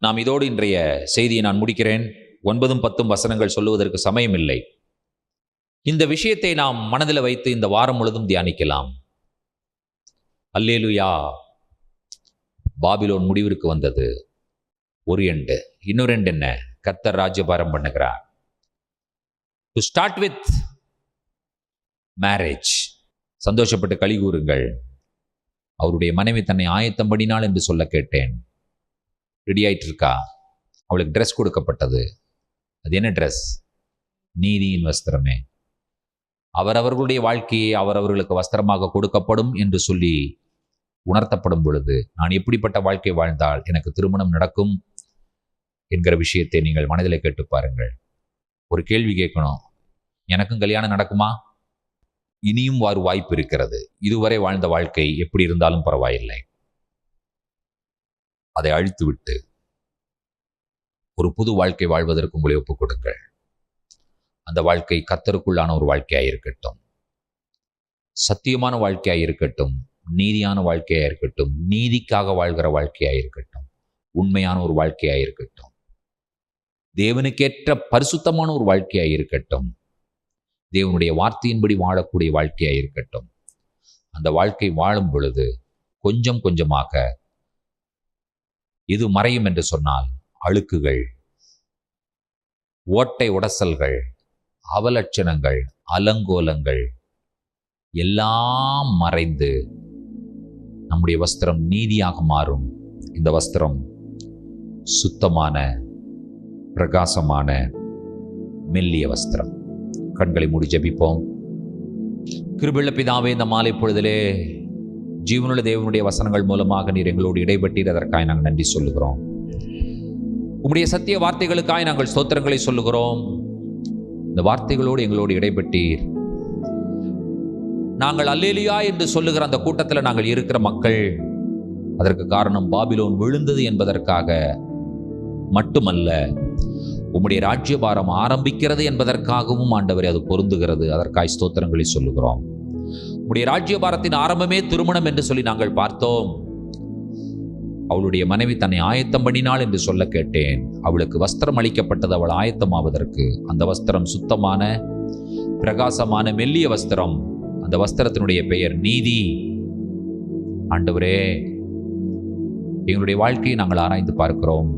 நாம் இதோடு இன்றைய செய்தியை நான் முடிக்கிறேன். 9, 10 வசனங்கள் சொல்லுவதற்கு சமயம் இல்லை. இந்த விஷயத்தை நாம் மனதில் வைத்து இந்த வாரம் முழுதும் தியானிக்கலாம். அல்லேலூயா. பாபிலோன் முடிவிற்கு வந்தது. ஒரு எண்டு. இன்னொரு எண்டு என்ன? கர்த்தர் ராஜ்யபாரம் பண்ணுகிறார். To start with marriage. சந்தோஷப்பட்டு களி கூறுங்கள். அவருடைய மனைவி தன்னை ஆயத்தம் பண்ணினாள் என்று சொல்ல கேட்டேன். ரெடி ஆயிட்டு இருக்கா? அவளுக்கு ட்ரெஸ் கொடுக்கப்பட்டது. அது என்ன ட்ரெஸ்? நீதியின் வஸ்திரமே. அவரவர்களுடைய வாழ்க்கையை அவரவர்களுக்கு வஸ்திரமாக கொடுக்கப்படும் என்று சொல்லி உணர்த்தப்படும் பொழுது, நான் எப்படிப்பட்ட வாழ்க்கை வாழ்ந்தால் எனக்கு திருமணம் நடக்கும் என்கிற விஷயத்தை நீங்கள் மனதில் கேட்டு பாருங்கள். ஒரு கேள்வி கேட்கணும், எனக்கும் கல்யாணம் நடக்குமா? இனியும் ஒரு வாய்ப்பு இருக்கிறது. இதுவரை வாழ்ந்த வாழ்க்கை எப்படி இருந்தாலும் பரவாயில்லை, அதை அழித்துவிட்டு ஒரு புது வாழ்க்கை வாழ்வதற்கு உங்களை ஒப்புக் கொடுங்கள். அந்த வாழ்க்கை கர்த்தருக்குள்ளான ஒரு வாழ்க்கையாக இருக்கட்டும், சத்தியமான வாழ்க்கையாக இருக்கட்டும், நீதியான வாழ்க்கையாக இருக்கட்டும், நீதிக்காக வாழ்கிற வாழ்க்கையாக இருக்கட்டும், உண்மையான ஒரு வாழ்க்கையாக இருக்கட்டும், தேவனுக்கேற்ற பரிசுத்தமான ஒரு வாழ்க்கையாக இருக்கட்டும், தேவனுடைய வார்த்தையின்படி வாழக்கூடிய வாழ்க்கையாக இருக்கட்டும். அந்த வாழ்க்கை வாழும் பொழுது கொஞ்சம் கொஞ்சமாக இது மறையும் என்று சொன்னால், அழுக்குகள், ஓட்டை உடசல்கள், அவலட்சணங்கள், அலங்கோலங்கள் எல்லாம் மறைந்து நம்முடைய வஸ்திரம் நீதியாக மாறும். இந்த வஸ்திரம் சுத்தமான, பிரகாசமான, மெல்லிய வஸ்திரம். கண்களை மூடி ஜெபிப்போம். கிருபையுள்ள பிதாவே, இந்த மாலை பொழுதிலே ஜீவனுள்ள தேவனுடைய வசனங்கள் மூலமாக நீர் எங்களோடு இடைப்பட்டீர். அதற்காக நாங்கள் நன்றி சொல்லுகிறோம். உம்முடைய சத்திய வார்த்தைகளுக்காக நாங்கள் ஸ்தோத்திரங்களை சொல்லுகிறோம். இந்த வார்த்தைகளோடு எங்களோடு இடைப்பட்டீர். நாங்கள் அல்லேலூயா என்று சொல்லுகிற அந்த கூட்டத்தில் நாங்கள் இருக்கிற மக்கள். அதற்கு காரணம் பாபிலோன் விழுந்தது என்பதற்காக மட்டுமல்ல, உம்முடைய ராஜ்யபாரம் ஆரம்பிக்கிறது என்பதற்காகவும் ஆண்டவரே அது பொருந்துகிறது. அதற்காக ஸ்தோத்திரங்களை சொல்லுகிறோம். உம்முடைய ராஜ்யபாரத்தின் ஆரம்பமே திருமணம் என்று சொல்லி நாங்கள் பார்த்தோம். அவளுடைய மனைவி தன்னை ஆயத்தம் பண்ணினாள் என்று சொல்ல கேட்டேன். அவளுக்கு வஸ்திரம் அளிக்கப்பட்டது அவள் ஆயத்தமாவதற்கு. அந்த வஸ்திரம் சுத்தமான, பிரகாசமான, மெல்லிய வஸ்திரம். அந்த வஸ்திரத்தினுடைய பெயர் நீதி. ஆண்டவரே, எங்களுடைய வாழ்க்கையை நாங்கள் ஆராய்ந்து பார்க்கிறோம்.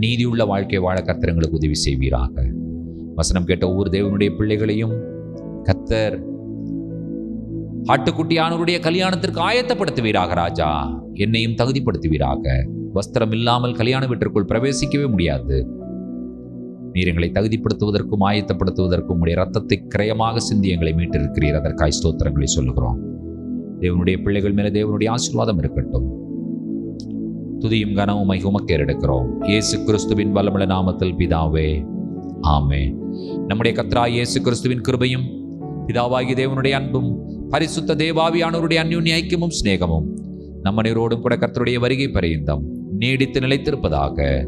நீதியுள்ள வாழ்க்கை வாழ கர்த்தர் எங்களுக்கு உதவி செய்வீராக. வசனம் கேட்ட ஒவ்வொரு தேவனுடைய பிள்ளைகளையும் கர்த்தர் ஆட்டுக்குட்டியானவருடைய கல்யாணத்திற்கு ஆயத்தப்படுத்துவீராக. ராஜா, என்னையும் தகுதிப்படுத்துவீராக. வஸ்திரம் இல்லாமல் கல்யாண வீட்டிற்குள் பிரவேசிக்கவே முடியாது. நீர் எங்களை தகுதிப்படுத்துவதற்கும் ஆயத்தப்படுத்துவதற்கும் உடைய ரத்தத்தை கிரயமாக சிந்தி எங்களை மீட்டிருக்கிறீர். அதற்காய் ஸ்தோத்திரங்களை சொல்லுகிறோம். தேவனுடைய பிள்ளைகள் மேலே தேவனுடைய ஆசீர்வாதம் இருக்கட்டும். துதியும் கனமும் உமக்கே எடுக்கிறோம். இயேசு கிறிஸ்துவின் வல்லமுள்ள நாமத்தில் பிதாவே, ஆமென். நம்முடைய கர்த்தராகிய இயேசு கிறிஸ்துவின் கிருபையும், பிதாவாகிய தேவனுடைய அன்பும், பரிசுத்த தேவாவியானவருடைய அந்யுன்ய ஐக்கியமும் சிநேகமும் நம்ம நேரோடும் கூட கர்த்தருடைய வருகை பரியந்தம் நீடித்து நிலைத்திருப்பதாக.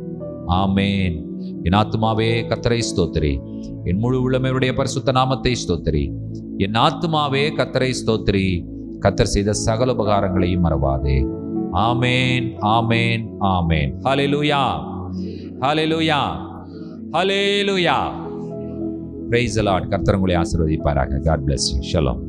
ஆமேன். என் ஆத்துமாவே கர்த்தரை ஸ்தோத்திரி, என் முழு உள்ளமையுடைய பரிசுத்த நாமத்தை ஸ்தோத்திரி. என் ஆத்துமாவே கர்த்தரை ஸ்தோத்திரி, கர்த்தர் செய்த சகல உபகாரங்களையும் மறவாதே. ஆமேன், ஆமேன், ஆமேன். ஹல்லேலூயா, ஹல்லேலூயா, ஹல்லேலூயா. Praise the Lord. கர்த்தர் உங்களை ஆசீர்வதிப்பாராக. God bless you. Shalom.